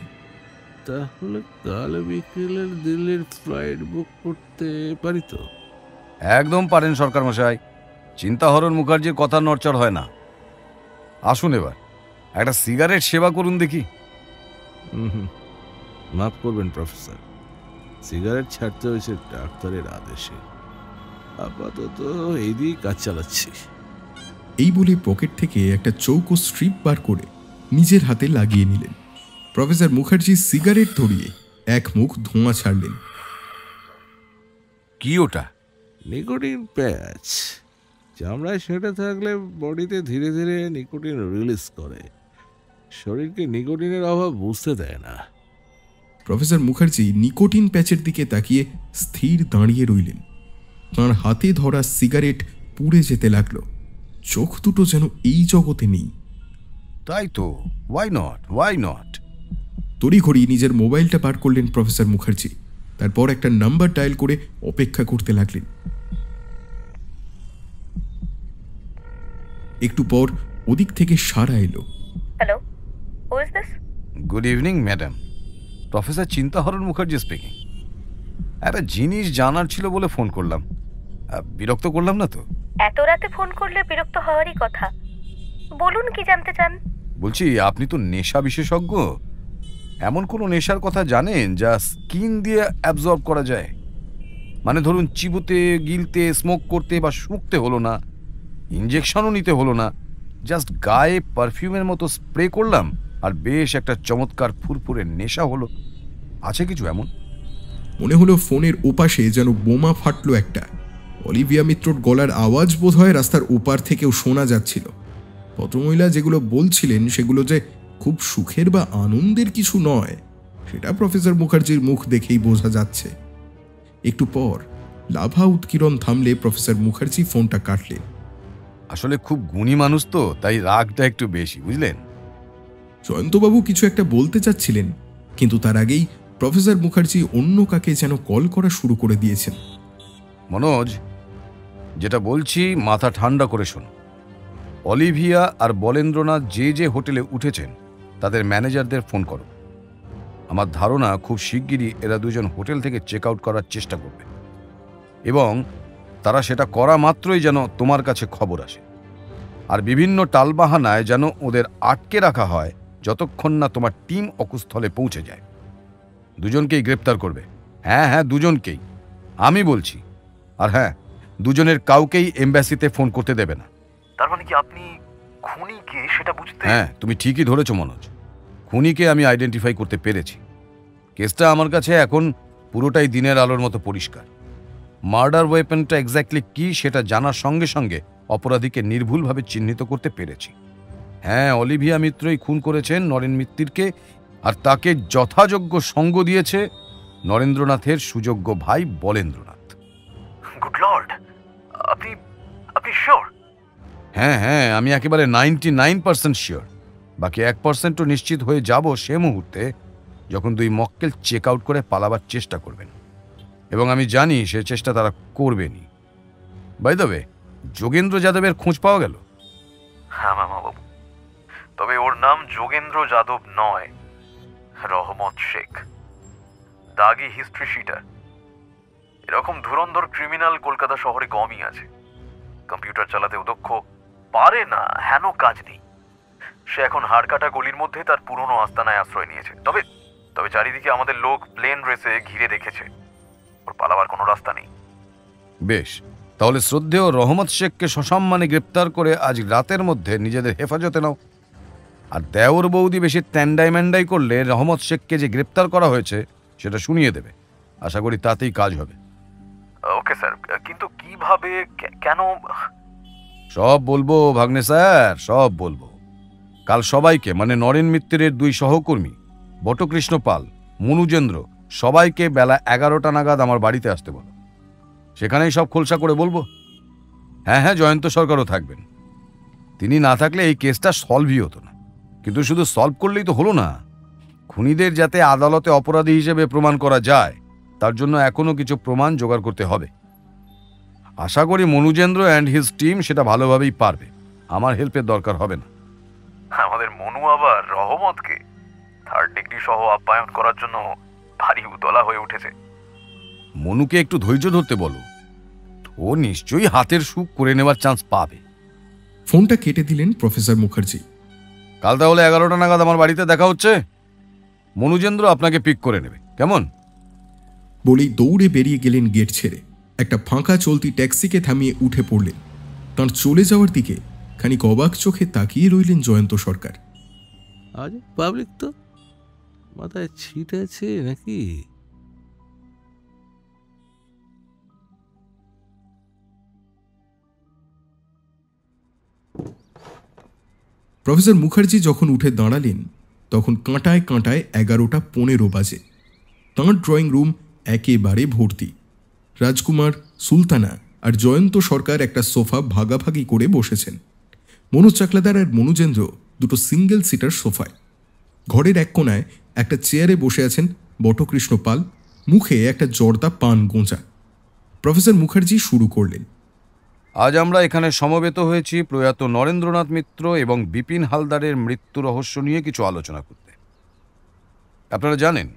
তাহলে কাল বিকেলের দিল্লির ফ্লাইট বুক করতে পারি তো? একদম পারেন সরকার মশাই, চিন্তাহরণ মুখার্জির কথা নড়চড় হয় না। আসুন এবার একটা সিগারেট সেবা করুন দেখি। মাফ করবেন প্রফেসর, সিগারেট ছাড়তে হয়েছে ডাক্তারের আদেশে। আপাতত এই দিয়েই কাজ চালাচ্ছি। এই বলে পকেট থেকে একটা চৌকো স্ট্রিপ বার করে নিজের হাতে লাগিয়ে নিলেন। প্রফেসর মুখার্জি সিগারেট ধরিয়ে এক মুখ ধোঁয়া ছাড়লেন। কি ওটা? নিকোটিন প্যাচ। চামড়ায় সেটা থাকলে বডিতে ধীরে ধীরে নিকোটিন রিলিজ করে, শরীরকে নিকোটিনের অভাব বুঝতে দেয় না। প্রফেসর মুখার্জি নিকোটিন প্যাচের দিকে তাকিয়ে স্থির দাঁড়িয়ে রইলেন। তাঁর হাতে ধরা সিগারেট পুড়ে যেতে লাগলো। চোখ দুটো যেন এই জগতে নেই। তাই তো, ওয়াই নট, ওয়াই নট। তড়িঘড়ি নিজের মোবাইলটা বার করলেন প্রফেসর মুখার্জি। তারপর একটা নাম্বার ডায়াল করে অপেক্ষা করতে লাগলেন। একটু পর ওদিক থেকে সাড়া এলো। Hello, who is this? Good evening madam, professor Chintaharan Mukherjee speaking. একটা জিনিস জানার ছিল বলে ফোন করলাম। বিরক্ত করলাম না তো? এত রাতে ফোন করলে বিরক্ত হওয়ারই কথা। বলুন, কি জানতে চান? বলছি, আপনি তো নেশা বিশেষজ্ঞ। এমন কোনো নেশার কথা জানেন যা স্কিন দিয়ে অ্যাবজর্ব করা যায়? মানে ধরুন, চিবোতে, গিলতে, স্মোক করতে বা শুঁকতে হলো না, ইঞ্জেকশনও নিতে হলো না, জাস্ট গায়ে পারফিউমের মতো স্প্রে করলাম আর বেশ একটা চমৎকার ফুরফুরে নেশা হলো। আছে কিছু এমন? মনে হলো ফোনের ওপাশে যেন বোমা ফাটলো একটা। অলিভিয়া মিত্রর গলার আওয়াজ বোধহয় রাস্তার ওপার থেকেও শোনা যাচ্ছিল। ভদ্রমহিলা যেগুলো বলছিলেন সেগুলো যে খুব সুখের বা আনন্দের কিছু নয়, সেটা প্রফেসর মুখার্জির মুখ দেখেই বোঝা যাচ্ছে। একটু পর লাভা উৎকিরণ থামলে প্রফেসর মুখার্জি ফোনটা কাটলেন। আসলে খুব গুণী মানুষ তো, তাই রাগটা একটু বেশি, বুঝলেন? জয়ন্তবাবু কিছু একটা বলতে চাচ্ছিলেন, কিন্তু তার আগেই প্রফেসর মুখার্জি অন্য কাকে যেন কল করা শুরু করে দিয়েছেন। মনোজ, যেটা বলছি মাথা ঠান্ডা করে শোন। অলিভিয়া আর বলেন্দ্রনাথ যে যে হোটেলে উঠেছেন তাদের ম্যানেজারদের ফোন করো। আমার ধারণা খুব শিগগিরই এরা দুজন হোটেল থেকে চেক আউট করার চেষ্টা করবে, এবং তারা সেটা করা মাত্রই যেন তোমার কাছে খবর আসে। আর বিভিন্ন টালবাহানায় যেন ওদের আটকে রাখা হয় যতক্ষণ না তোমার টিম অকুস্থলে পৌঁছে যায়। দুজনকেই গ্রেপ্তার করবে। হ্যাঁ হ্যাঁ, দুজনকেই আমি বলছি। আর হ্যাঁ, দুজনের কাউকেই এমব্যাসিতে ফোন করতে দেবে না। তার মানে কি আপনি খুনিকে সেটা বুঝতে? হ্যাঁ, তুমি ঠিকই ধরেছো মনোজ, খুনিকে আমি আইডেন্টিফাই করতে পেরেছি। কেসটা আমার কাছে এখন পুরোটাই দিনের আলোর মতো পরিষ্কার। মার্ডার ওয়েপনটা এক্স্যাক্টলি কি সেটা জানার সঙ্গে সঙ্গে অপরাধীকে নির্ভুলভাবে চিহ্নিত করতে পেরেছি। হ্যাঁ, অলিভিয়া মিত্রই খুন করেছেন নরেন মিত্তিরকে, আর তাকে যথাযোগ্য সঙ্গ দিয়েছে নরেন্দ্রনাথের সুযোগ্য ভাই বলেন্দ্রনাথ। গুড লর্ড, আপনি শিওর? হ্যাঁ হ্যাঁ, আমি একেবারে 99% শিওর। বাকি 1%ও নিশ্চিত হয়ে যাব সে মুহূর্তে যখন দুই মক্কেল চেক আউট করে পালাবার চেষ্টা করবেন। এবং আমি জানি সে চেষ্টা তারা করবেনি। বাই দ্য ওয়ে, যোগেন্দ্র যাদবের খোঁজ পাওয়া গেল? হ্যাঁ মামাবাবু, তবে ওর নাম যোগেন্দ্র যাদব নয়, রহমত শেখ। দাগি হিস্ট্রি শিটার। এরকম ধুরন্ধর ক্রিমিনাল কলকাতা শহরে কমই আছে। কম্পিউটার চালাতেও দক্ষ, পারে না হেন কাজ নেই। সে এখন হাড়কাটা গলির মধ্যে তার পুরনো আস্তানায় আশ্রয় নিয়েছে। তবে তবে চারিদিকে আমাদের লোক প্লেন রেসে ঘিরে রেখেছে, ওর পালাবার কোনো রাস্তা নেই। বেশ, তাহলে শ্রদ্ধেয় রহমত শেখকে সসম্মানে গ্রেপ্তার করে আজ রাতের মধ্যে নিজেদের হেফাজতে নাও। আর দেওর বৌদি বেশি ট্যান্ডাই ম্যান্ডাই করলে রহমত শেখকে যে গ্রেপ্তার করা হয়েছে সেটা শুনিয়ে দেবে। আশা করি তাতেই কাজ হবে। ওকে স্যার, কিন্তু কিভাবে, কেন? সব বলবো ভাগ্নে স্যার, সব বলবো। কাল সবাইকে, মানে নরেন মিত্রের 2 সহকর্মী বটকৃষ্ণ পাল, মনুজেন্দ্র, সবাইকে বেলা 11টা নাগাদ আমার বাড়িতে আসতে বলো। সেখানেই সব খোলসা করে বলবো। হ্যাঁ হ্যাঁ, জয়ন্ত সরকারও থাকবেন। তিনি না থাকলে এই কেসটা সলভই হতো না। কিন্তু শুধু সলভ করলেই তো হলো না, খুনিদের যাতে আদালতে অপরাধী হিসেবে প্রমাণ করা যায় তার জন্য এখনো কিছু প্রমাণ জোগাড় করতে হবে। আশা করি মনুজেন্দ্র অ্যান্ড হিজ টিম সেটা ভালোভাবেই পারবে। আমার হেল্পের দরকার হবে না। আমাদের মনু আবার রহমতকে 3rd ডিগ্রি সহ আপ্যায়ন করার জন্য ভারী উতলা হয়ে উঠেছে। মনুকে একটু ধৈর্য ধরতে বলো, ও নিশ্চয়ই হাতের সুখ করে নেওয়ার চান্স পাবে। ফোনটা কেটে দিলেন প্রফেসর মুখার্জি। কাল তাহলে 11টা নাগাদ আমার বাড়িতে দেখা হচ্ছে। মনুজেন্দ্র আপনাকে পিক করে নেবে, কেমন? বলেই দৌড়ে বেরিয়ে গেলেন গেট ছেড়ে। একটা ফাঁকা চলতি ট্যাক্সিকে থামিয়ে উঠে পড়লেন। তাঁর চলে যাওয়ার দিকে খানিক অবাক চোখে তাকিয়ে রইলেন জয়ন্ত সরকার। আজ পাবলিক তো মাথায় ছিট আছে নাকি? প্রফেসর মুখার্জি যখন উঠে দাঁড়ালেন তখন কাঁটায় কাঁটায় 11:15 বাজে। তাঁর ড্রয়িং রুম একেবারে ভর্তি। রাজকুমার, সুলতানা আর জয়ন্ত সরকার একটা সোফা ভাগাভাগি করে বসেছেন। মনোজ চাকলাদার আর মনুজেন্দ্র দুটো সিঙ্গেল সিটার সোফায়। ঘরের এক কোনায় একটা চেয়ারে বসে আছেন বটকৃষ্ণ পাল, মুখে একটা জর্দা পান গোঁজা। প্রফেসর মুখার্জি শুরু করলেন। আজ আমরা এখানে সমবেত হয়েছি প্রয়াত নরেন্দ্রনাথ মিত্র এবং বিপিন হালদারের মৃত্যু রহস্য নিয়ে কিছু আলোচনা করতে। আপনারা জানেন,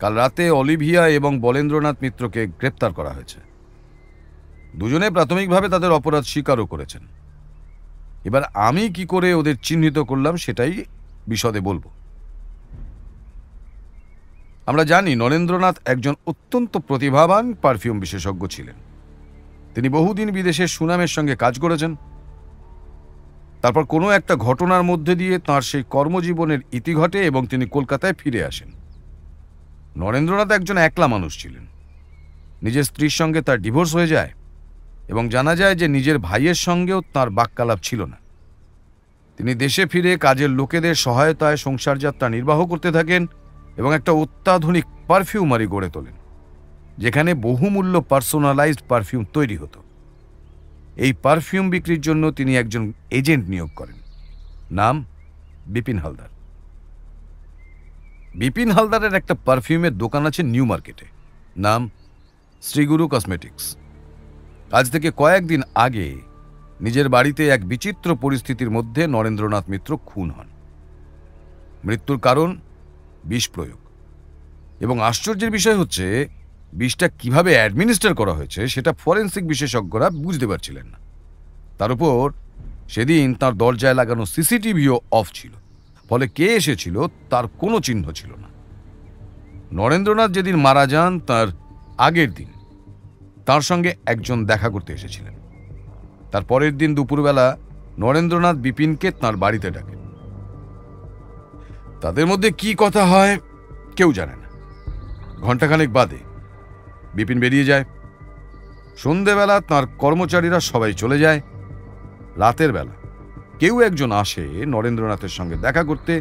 কাল রাতে অলিভিয়া এবং বলেন্দ্রনাথ মিত্রকে গ্রেপ্তার করা হয়েছে। দুজনে প্রাথমিকভাবে তাদের অপরাধ স্বীকারও করেছেন। এবার আমি কি করে ওদের চিহ্নিত করলাম সেটাই বিশদে বলবো। আমরা জানি নরেন্দ্রনাথ একজন অত্যন্ত প্রতিভাবান পারফিউম বিশেষজ্ঞ ছিলেন। তিনি বহুদিন বিদেশের সুনামের সঙ্গে কাজ করেছেন। তারপর কোনো একটা ঘটনার মধ্যে দিয়ে তাঁর সেই কর্মজীবনের ইতি ঘটে এবং তিনি কলকাতায় ফিরে আসেন। নরেন্দ্রনাথ একজন একলা মানুষ ছিলেন। নিজের স্ত্রীর সঙ্গে তার ডিভোর্স হয়ে যায় এবং জানা যায় যে নিজের ভাইয়ের সঙ্গেও তাঁর বাক্যালাপ ছিল না। তিনি দেশে ফিরে কাজের লোকেদের সহায়তায় সংসার যাত্রা নির্বাহ করতে থাকেন এবং একটা অত্যাধুনিক পারফিউমারি গড়ে তোলেন, যেখানে বহুমূল্য পার্সোনালাইজড পারফিউম তৈরি হতো। এই পারফিউম বিক্রির জন্য তিনি একজন এজেন্ট নিয়োগ করেন, নাম বিপিন হালদার। বিপিন হালদারের একটা পারফিউমের দোকান আছে নিউ মার্কেটে, নাম শ্রীগুরু কসমেটিক্স। আজ থেকে কয়েকদিন আগে নিজের বাড়িতে এক বিচিত্র পরিস্থিতির মধ্যে নরেন্দ্রনাথ মিত্র খুন হন। মৃত্যুর কারণ বিষ প্রয়োগ, এবং আশ্চর্যের বিষয় হচ্ছে বিষটা কিভাবে অ্যাডমিনিস্টার করা হয়েছে সেটা ফরেন্সিক বিশেষজ্ঞরা বুঝতে পারছিলেন না। তার উপর সেদিন তার দরজায় লাগানো সিসিটিভিও অফ ছিল, ফলে কে এসেছিল তার কোনো চিহ্ন ছিল না। নরেন্দ্রনাথ যেদিন মারা যান তার আগের দিন তার সঙ্গে একজন দেখা করতে এসেছিলেন। তার পরের দিন দুপুরবেলা নরেন্দ্রনাথ বিপিনকে তাঁর বাড়িতে ডাকেন। তাদের মধ্যে কি কথা হয় কেউ জানে না। ঘণ্টাখানেক বাদে বিপিন বেরিয়ে যায়। সন্ধেবেলা তাঁর কর্মচারীরা সবাই চলে যায়। রাতের বেলা কেউ একজন আসে নরেন্দ্রনাথের সঙ্গে দেখা করতে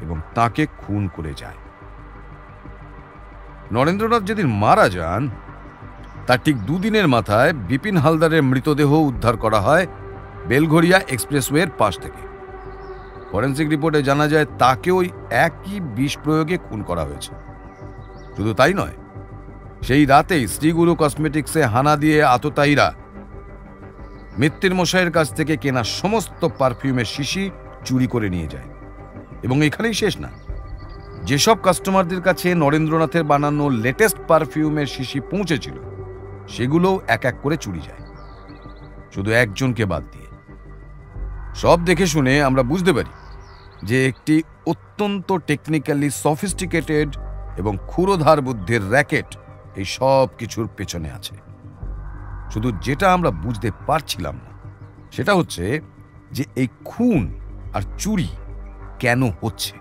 এবং তাকে খুন করে যায়। নরেন্দ্রনাথ যেদিন মারা যান তার ঠিক দুদিনের মাথায় বিপিন হালদারের মৃতদেহ উদ্ধার করা হয় বেলঘরিয়া এক্সপ্রেসওয়ের পাশ থেকে। ফরেন্সিক রিপোর্টে জানা যায় তাকে ওই একই বিষ প্রয়োগে খুন করা হয়েছে। শুধু তাই নয়, সেই রাতেই শ্রীগুরু কসমেটিক্সে হানা দিয়ে আততায়ীরা মিত্তির মশাইয়ের কাছ থেকে কেনা সমস্ত পারফিউমের শিশি চুরি করে নিয়ে যায়। এবং এখানেই শেষ না, যেসব কাস্টমারদের কাছে নরেন্দ্রনাথের বানানো লেটেস্ট পারফিউমের শিশি পৌঁছেছিল সেগুলোও এক এক করে চুরি যায়, শুধু একজনকে বাদ দিয়ে। সব দেখে শুনে আমরা বুঝতে পারি যে একটি অত্যন্ত টেকনিক্যালি সফিস্টিকেটেড এবং ক্ষুরোধার বুদ্ধির র্যাকেট এই সব কিছুর পেছনে আছে। শুধু যেটা আমরা বুঝতে পারছিলাম না সেটা হচ্ছে যে এই খুন আর চুরি কেন হচ্ছে,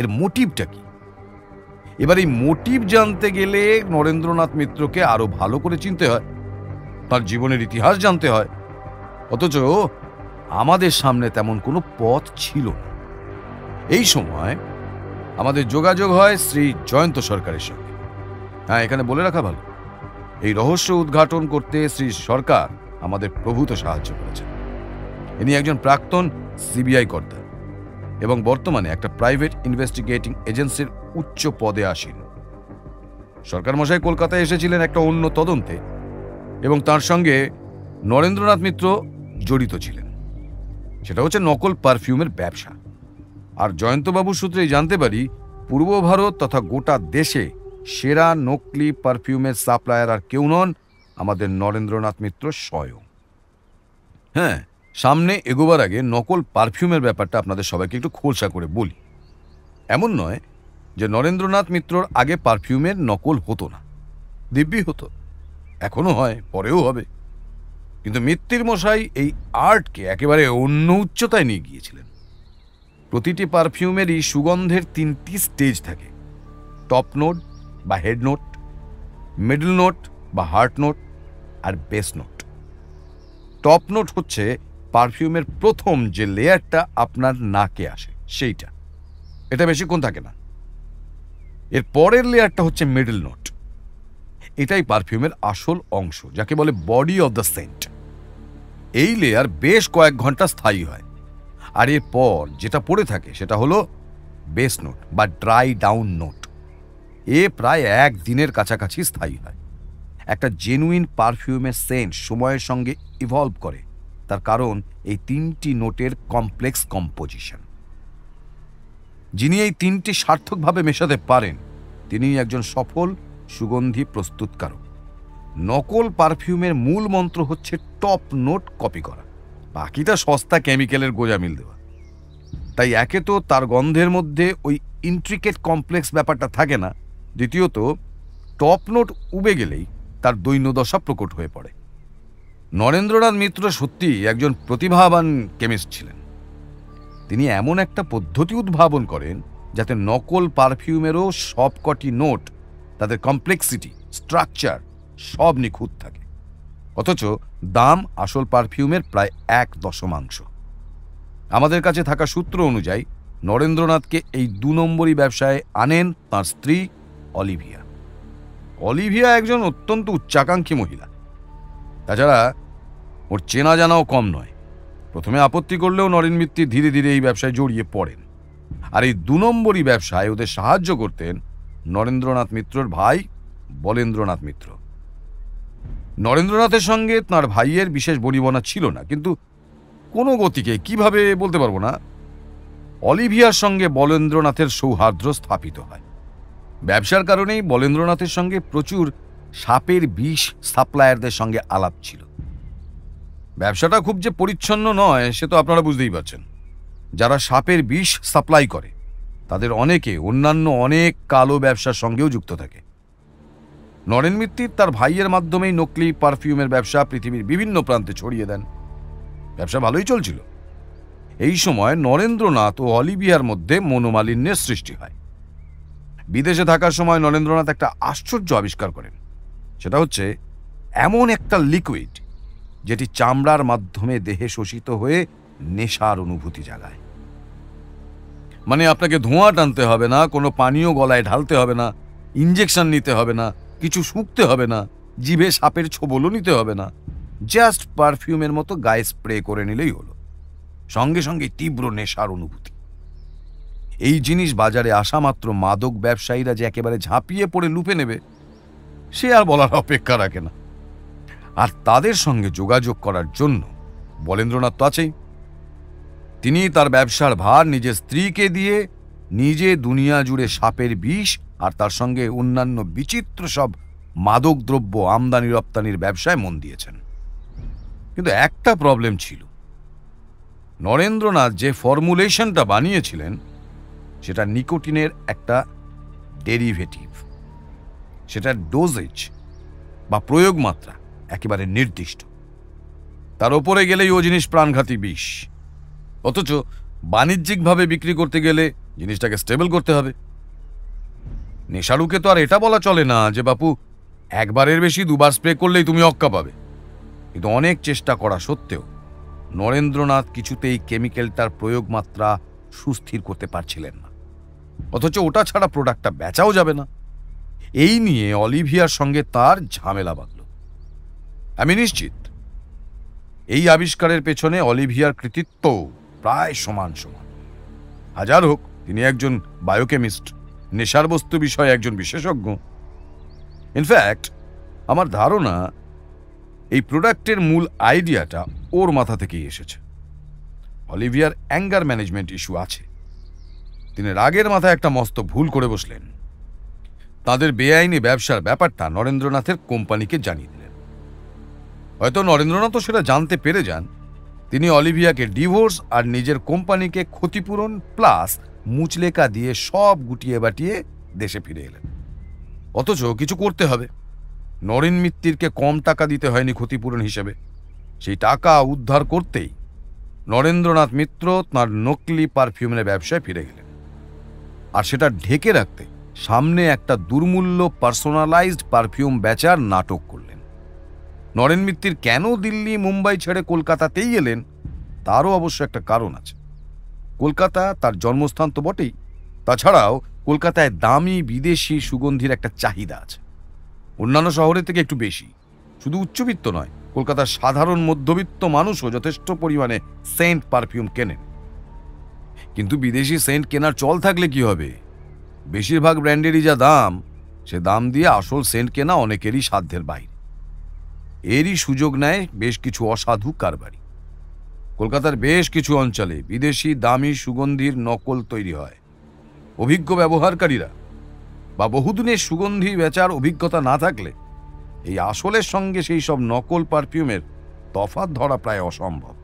এর মোটিভটা কি। এবার এই মোটিভ জানতে গেলে নরেন্দ্রনাথ মিত্রকে আরো ভালো করে চিনতে হয়, তার জীবনের ইতিহাস জানতে হয়। অথচ আমাদের সামনে তেমন কোনো পথ ছিল না। এই সময় আমাদের যোগাযোগ হয় শ্রী জয়ন্ত সরকারের সঙ্গে। হ্যাঁ, এখানে বলে রাখা ভালো, এই রহস্য উদ্ঘাটন করতে শ্রী সরকার আমাদের প্রভূত সাহায্য করেছেন। ইনি একজন প্রাক্তন সিবিআই কর্তা এবং বর্তমানে একটা প্রাইভেট ইনভেস্টিগেটিং এজেন্সির উচ্চ পদে আসীন। সরকার মশাই কলকাতায় এসেছিলেন একটা অন্য তদন্তে এবং তার সঙ্গে নরেন্দ্রনাথ মিত্র জড়িত ছিলেন, সেটা হচ্ছে নকল পারফিউমের ব্যবসা। আর জয়ন্তবাবুর সূত্রেই জানতে পারি পূর্ব ভারত তথা গোটা দেশে সেরা নকলি পারফিউমের সাপ্লায়ার আর কেউ নন, আমাদের নরেন্দ্রনাথ মিত্র স্বয়ং। হ্যাঁ, সামনে এগোবার আগে নকল পারফিউমের ব্যাপারটা আপনাদের সবাইকে একটু খোলসা করে বলি। এমন নয় যে নরেন্দ্রনাথ মিত্রর আগে পারফিউমের নকল হতো না, দিব্যি হতো, এখনো হয়, পরেও হবে। কিন্তু মিত্তির মশাই এই আর্টকে একেবারে অন্য উচ্চতায় নিয়ে গিয়েছিলেন। প্রতিটি পারফিউমেরই সুগন্ধের 3টি স্টেজ থাকে, টপ নোট বা হেড নোট, মিডল নোট বা হার্ট নোট, আর বেস নোট। টপ নোট হচ্ছে পারফিউমের প্রথম যে লেয়ারটা আপনার নাকে আসে সেইটা, এটা বেশিক্ষণ থাকে না। এর পরের লেয়ারটা হচ্ছে মিডল নোট, এটাই পারফিউমের আসল অংশ, যাকে বলে বডি অফ দ্য সেন্ট। এই লেয়ার বেশ কয়েক ঘন্টা স্থায়ী হয়, আর এরপর যেটা পড়ে থাকে সেটা হলো বেস নোট বা ড্রাই ডাউন নোট। এ প্রায় 1 দিনের কাছাকাছি স্থায়ী হয়। একটা জেনুইন পারফিউমের সেন্ট সময়ের সঙ্গে ইভলভ করে, তার কারণ এই 3টি নোটের কমপ্লেক্স কম্পোজিশন। যিনি এই 3টি সার্থকভাবে মেশাতে পারেন তিনি একজন সফল সুগন্ধি প্রস্তুতকারক। নকল পারফিউমের মূল মন্ত্র হচ্ছে টপ নোট কপি করা, বাকিটা সস্তা কেমিক্যালের গোজামিল দেওয়া। তাই একে তো তার গন্ধের মধ্যে ওই ইন্ট্রিকেট কমপ্লেক্স ব্যাপারটা থাকে না, দ্বিতীয়ত টপ নোট উবে গেলেই তার দৈন্যদশা প্রকট হয়ে পড়ে। নরেন্দ্রনাথ মিত্র সত্যি একজন প্রতিভাবান কেমিস্ট ছিলেন। তিনি এমন একটা পদ্ধতি উদ্ভাবন করেন যাতে নকল পারফিউমেরও সবকটি নোট, তাদের কমপ্লেক্সিটি, স্ট্রাকচার সব নিখুঁত থাকে, অথচ দাম আসল পারফিউমের প্রায় 1/10। আমাদের কাছে থাকা সূত্র অনুযায়ী নরেন্দ্রনাথকে এই 2 নম্বরই ব্যবসায় আনেন তাঁর স্ত্রী অলিভিয়া। অলিভিয়া একজন অত্যন্ত উচ্চাকাঙ্ক্ষী মহিলা, তাছাড়া ওর চেনা জানাও কম নয়। প্রথমে আপত্তি করলেও নরেন মিত্তি ধীরে ধীরে এই ব্যবসায় জড়িয়ে পড়েন। আর এই 2 নম্বরই ব্যবসায় ওদের সাহায্য করতেন নরেন্দ্রনাথ মিত্রর ভাই বলেন্দ্রনাথ মিত্র। নরেন্দ্রনাথের সঙ্গে তাঁর ভাইয়ের বিশেষ বনিবনা ছিল না, কিন্তু কোনো গতিকে কিভাবে বলতে পারবো না, অলিভিয়ার সঙ্গে বলেন্দ্রনাথের সৌহার্দ্য স্থাপিত হয়। ব্যবসার কারণেই বলেন্দ্রনাথের সঙ্গে প্রচুর সাপের বিষ সাপ্লায়ারদের সঙ্গে আলাপ ছিল। ব্যবসাটা খুব যে পরিচ্ছন্ন নয় সে তো আপনারা বুঝতেই পারছেন। যারা সাপের বিষ সাপ্লাই করে তাদের অনেকে অন্যান্য অনেক কালো ব্যবসার সঙ্গেও যুক্ত থাকে। নরেন মিত্তির তার ভাইয়ের মাধ্যমেই নকলি পারফিউমের ব্যবসা পৃথিবীর বিভিন্ন প্রান্তে ছড়িয়ে দেন। ব্যবসা ভালোই চলছিল। এই সময় নরেন্দ্রনাথ ও অলিভিয়ার মধ্যে মনোমালিন্যের সৃষ্টি হয়। বিদেশে থাকার সময় নরেন্দ্রনাথ একটা আশ্চর্য আবিষ্কার করেন, সেটা হচ্ছে এমন একটা লিকুইড যেটি চামড়ার মাধ্যমে দেহে শোষিত হয়ে নেশার অনুভূতি জাগায়। মানে আপনাকে ধোঁয়া টানতে হবে না, কোনো পানীয় গলায় ঢালতে হবে না, ইঞ্জেকশন নিতে হবে না, কিছু শুঁকতে হবে না, জিভে সাপের ছোবলও নিতে হবে না, জাস্ট পারফিউমের মতো গায়ে স্প্রে করে নিলেই হলো। সঙ্গে সঙ্গে তীব্র নেশার অনুভূতি। এই জিনিস বাজারে আসা মাত্র মাদক ব্যবসায়ীরা যে একেবারে ঝাঁপিয়ে পড়ে লুপে নেবে সে আর বলার অপেক্ষা রাখে না। আর তাদের সঙ্গে যোগাযোগ করার জন্য বলেন্দ্রনাথ তো আছেই। তিনি তার ব্যবসার ভার নিজের স্ত্রীকে দিয়ে নিজে দুনিয়া জুড়ে সাপের বিষ আর তার সঙ্গে অন্যান্য বিচিত্র সব মাদক দ্রব্য আমদানি রপ্তানির ব্যবসায় মন দিয়েছেন। কিন্তু একটা প্রবলেম ছিল, নরেন্দ্রনাথ যে ফর্মুলেশনটা বানিয়েছিলেন সেটা নিকোটিনের একটা ডেরিভেটিভ। সেটার ডোজেজ বা প্রয়োগ মাত্রা একেবারে নির্দিষ্ট, তার ওপরে গেলেই ও জিনিস প্রাণঘাতী বিষ। অথচ বাণিজ্যিকভাবে বিক্রি করতে গেলে জিনিসটাকে স্টেবল করতে হবে। নেশারুকে তো আর এটা বলা চলে না যে বাপু একবারের বেশি দুবার স্প্রে করলেই তুমি অক্কা পাবে। কিন্তু অনেক চেষ্টা করা সত্ত্বেও নরেন্দ্রনাথ কিছুতেই কেমিক্যালটার প্রয়োগ মাত্রা সুস্থির করতে পারছিলেন না। অথচ ওটা ছাড়া প্রোডাক্টটা বেচাও যাবে না। এই নিয়ে অলিভিয়ার সঙ্গে তার ঝামেলা বাঁধল। আমি নিশ্চিত এই আবিষ্কারের পেছনে অলিভিয়ার কৃতিত্ব প্রায় সমান সমান। হাজার হোক তিনি একজন বায়োকেমিস্ট, নেশার বস্তু বিষয়ে একজন বিশেষজ্ঞ। ইনফ্যাক্ট আমার ধারণা এই প্রোডাক্টের মূল আইডিয়াটা ওর মাথা থেকেই এসেছে। অলিভিয়ার অ্যাঙ্গার ম্যানেজমেন্ট ইস্যু আছে। তিনি রাগের মাথায় একটা মস্ত ভুল করে বসলেন। তাদের বেআইনি ব্যবসার ব্যাপারটা নরেন্দ্রনাথের কোম্পানিকে জানিয়ে দিলেন। হয়তো নরেন্দ্রনাথও সেটা জানতে পেরে যান। তিনি অলিভিয়াকে ডিভোর্স আর নিজের কোম্পানিকে ক্ষতিপূরণ প্লাস মুচলেকা দিয়ে সব গুটিয়ে বাটিয়ে দেশে ফিরে এলেন। অথচ কিছু করতে হবে। নরেন মিত্তিরকে কম টাকা দিতে হয়নি ক্ষতিপূরণ হিসেবে। সেই টাকা উদ্ধার করতেই নরেন্দ্রনাথ মিত্র তাঁর নকলি পারফিউমের ব্যবসায় ফিরে গেলেন। আর সেটা ঢেকে রাখতে সামনে একটা দুর্মূল্য পার্সোনালাইজড পারফিউম বেচার নাটক করলেন। নরেন মিত্তির কেন দিল্লি মুম্বাই ছেড়ে কলকাতাতেই এলেন তারও অবশ্য একটা কারণ আছে। কলকাতা তার জন্মস্থান তো বটেই, তাছাড়াও কলকাতায় দামি বিদেশি সুগন্ধির একটা চাহিদা আছে, অন্যান্য শহরের থেকে একটু বেশি। শুধু উচ্চবিত্ত নয়, কলকাতার সাধারণ মধ্যবিত্ত মানুষও যথেষ্ট পরিমাণে সেন্ট পারফিউম কেনেন। কিন্তু বিদেশি সেন্ট কেনার চল থাকলে কি হবে? বেশিরভাগ ব্র্যান্ডেরই যা দাম, সে দাম দিয়ে আসল সেন্ট কেনা অনেকেরই সাধ্যের বাইরে। এরই সুযোগ নেয় বেশ কিছু অসাধু কারবারি। কলকাতার বেশ কিছু অঞ্চলে বিদেশি দামি সুগন্ধির নকল তৈরি হয়। অভিজ্ঞ ব্যবহারকারীরা বা বহুদিনের সুগন্ধি বেচার অভিজ্ঞতা না থাকলে এই আসলের সঙ্গে সেই সব নকল পারফিউমের তফাৎ ধরা প্রায় অসম্ভব।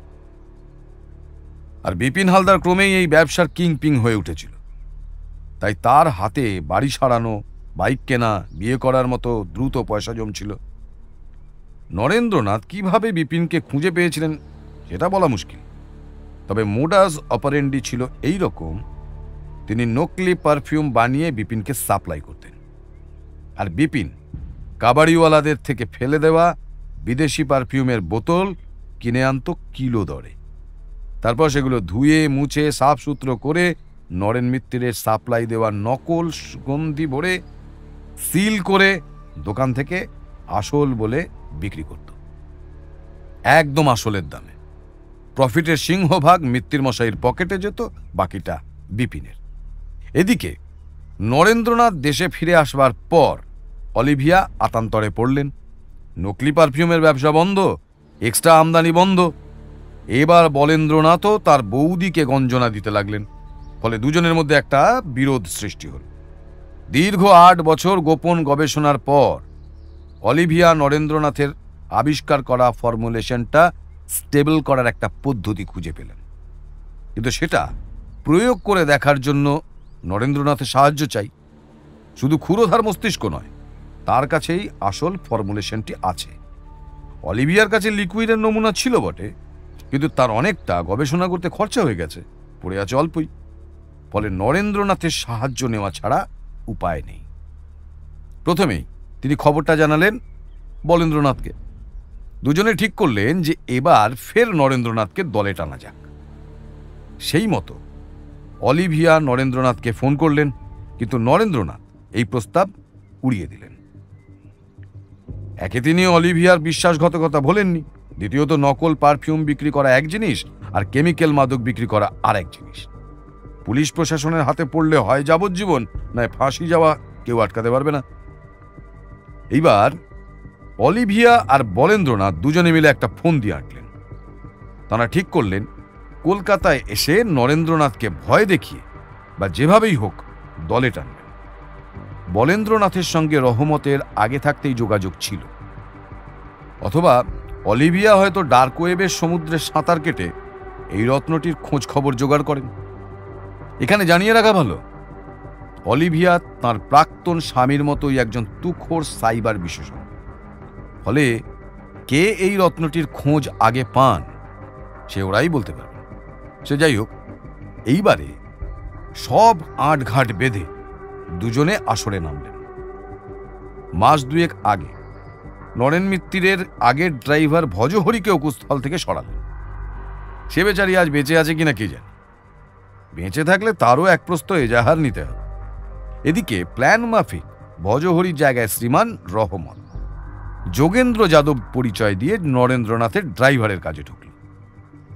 আর বিপিন হালদার ক্রমেই এই ব্যবসার কিংপিং হয়ে উঠেছিল। তাই তার হাতে বাড়ি সারানো, বাইক কেনা, বিয়ে করার মতো দ্রুত পয়সা জমছিল। নরেন্দ্রনাথ কিভাবে বিপিনকে খুঁজে পেয়েছিলেন সেটা বলা মুশকিল, তবে মোডাস অপারেন্ডি ছিল এই রকম। তিনি নকলি পারফিউম বানিয়ে বিপিনকে সাপ্লাই করতেন, আর বিপিন কাবাড়িওয়ালাদের থেকে ফেলে দেওয়া বিদেশি পারফিউমের বোতল কিনে আনত কিলো দরে। তারপর সেগুলো ধুয়ে মুছে সাফ সুতরো করে নরেন মিত্তিরের সাপ্লাই দেওয়া নকল সুগন্ধি ভরে সিল করে দোকান থেকে আসল বলে বিক্রি করত, একদম আসলের দামে। প্রফিটের সিংহভাগ মিত্তির মশাইয়ের পকেটে যেত, বাকিটা বিপিনের। এদিকে নরেন্দ্রনাথ দেশে ফিরে আসবার পর অলিভিয়া আতান্তরে পড়লেন। নকলি পারফিউমের ব্যবসা বন্ধ, এক্সট্রা আমদানি বন্ধ। এবার বলেন্দ্রনাথও তার বৌদিকে গঞ্জনা দিতে লাগলেন। ফলে দুজনের মধ্যে একটা বিরোধ সৃষ্টি হল। দীর্ঘ 8 বছর গোপন গবেষণার পর অলিভিয়া নরেন্দ্রনাথের আবিষ্কার করা ফর্মুলেশনটা স্টেবল করার একটা পদ্ধতি খুঁজে পেলেন। কিন্তু সেটা প্রয়োগ করে দেখার জন্য নরেন্দ্রনাথের সাহায্য চাই। শুধু ক্ষুরোধার মস্তিষ্ক নয়, তার কাছেই আসল ফর্মুলেশনটি আছে। অলিভিয়ার কাছে লিকুইডের নমুনা ছিল বটে, কিন্তু তার অনেকটা গবেষণা করতে খরচা হয়ে গেছে, পড়ে আছে অল্পই। ফলে নরেন্দ্রনাথের সাহায্য নেওয়া ছাড়া উপায় নেই। প্রথমেই তিনি খবরটা জানালেন বলেন্দ্রনাথকে। দুজনে ঠিক করলেন যে এবার ফের নরেন্দ্রনাথকে দলে টানা যাক। সেই মতো অলিভিয়া নরেন্দ্রনাথকে ফোন করলেন, কিন্তু নরেন্দ্রনাথ এই প্রস্তাব উড়িয়ে দিলেন। একে তিনি অলিভিয়ার বিশ্বাসঘাতকতা ভোলেননি, দ্বিতীয়ত নকল পারফিউম বিক্রি করা এক জিনিস আর কেমিক্যাল মাদক বিক্রি করা আর এক জিনিস। পুলিশ প্রশাসনের হাতে পড়লে হয় যাবজ্জীবন, নয় ফাঁসি যাওয়া, কেউ আটকাতে পারবে না। এইবার অলিভিয়া আর বলেন্দ্রনাথ দুজনে মিলে একটা ফোন দিয়ে আঁটলেন। তারা ঠিক করলেন কলকাতায় এসে নরেন্দ্রনাথকে ভয় দেখিয়ে বা যেভাবেই হোক দলে টানবেন। বলেন্দ্রনাথের সঙ্গে রহমতের আগে থাকতেই যোগাযোগ ছিল, অথবা অলিভিয়া হয়তো ডার্ক ওয়েবের সমুদ্রে সাঁতার কেটে এই রত্নটির খোঁজ খবর জোগাড় করেন। এখানে জানিয়ে রাখা ভালো, অলিভিয়া তার প্রাক্তন স্বামীর মতোই একজন তুখোর সাইবার বিশেষজ্ঞ। ফলে কে এই রত্নটির খোঁজ আগে পান সে ওরাই বলতে পারবে। সে যাই হোক, এইবারে সব আঁটঘাট বেঁধে দুজনে আসরে নামলেন। মাস দুয়েক আগে নরেন মিত্তিরের আগের ড্রাইভার ভজহরিকে অকুস্থল থেকে সরালেন। সে বেচারি আজ বেঁচে আছে কিনা কে জানে। বেঁচে থাকলে তারও এক প্রস্ত এজাহার নিতে হবে। এদিকে প্ল্যান মাফিক ভজহরির জায়গায় শ্রীমান রহমত যোগেন্দ্র যাদব পরিচয় দিয়ে নরেন্দ্রনাথের ড্রাইভারের কাজে ঢুকল।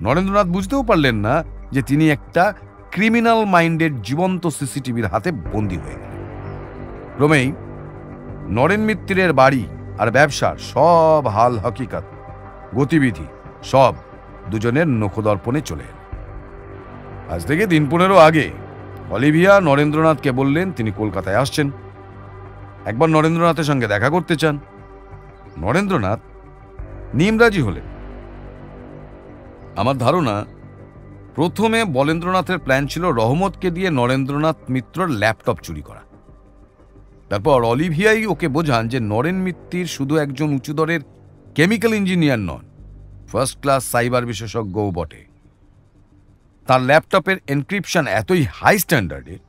নরেন্দ্রনাথ বুঝতেও পারলেন না যে তিনি একটা ক্রিমিনাল মাইন্ডেড জীবন্ত সিসিটিভির হাতে বন্দী হয়ে গেলেন। ক্রমেই নরেন মিত্তিরের বাড়ি আর ব্যবসার সব হাল হকিকত গতিবিধি সব দুজনের নখদর্পণে চলে এল। আজ থেকে দিন 15 আগে অলিভিয়া নরেন্দ্রনাথকে বললেন তিনি কলকাতায় আসছেন, একবার নরেন্দ্রনাথের সঙ্গে দেখা করতে চান। নরেন্দ্রনাথ নিমরাজি হলেন। আমার ধারণা প্রথমে বলেন্দ্রনাথের প্ল্যান ছিল রহমতকে দিয়ে নরেন্দ্রনাথ মিত্রর ল্যাপটপ চুরি করা। তারপর অলিভিয়াই ওকে বোঝান যে নরেন মিত্তির শুধু একজন উঁচুদরের কেমিক্যাল ইঞ্জিনিয়ার নন, ফার্স্ট ক্লাস সাইবার বিশেষজ্ঞও বটে। তার ল্যাপটপের এনক্রিপশন এতই হাই স্ট্যান্ডার্ডের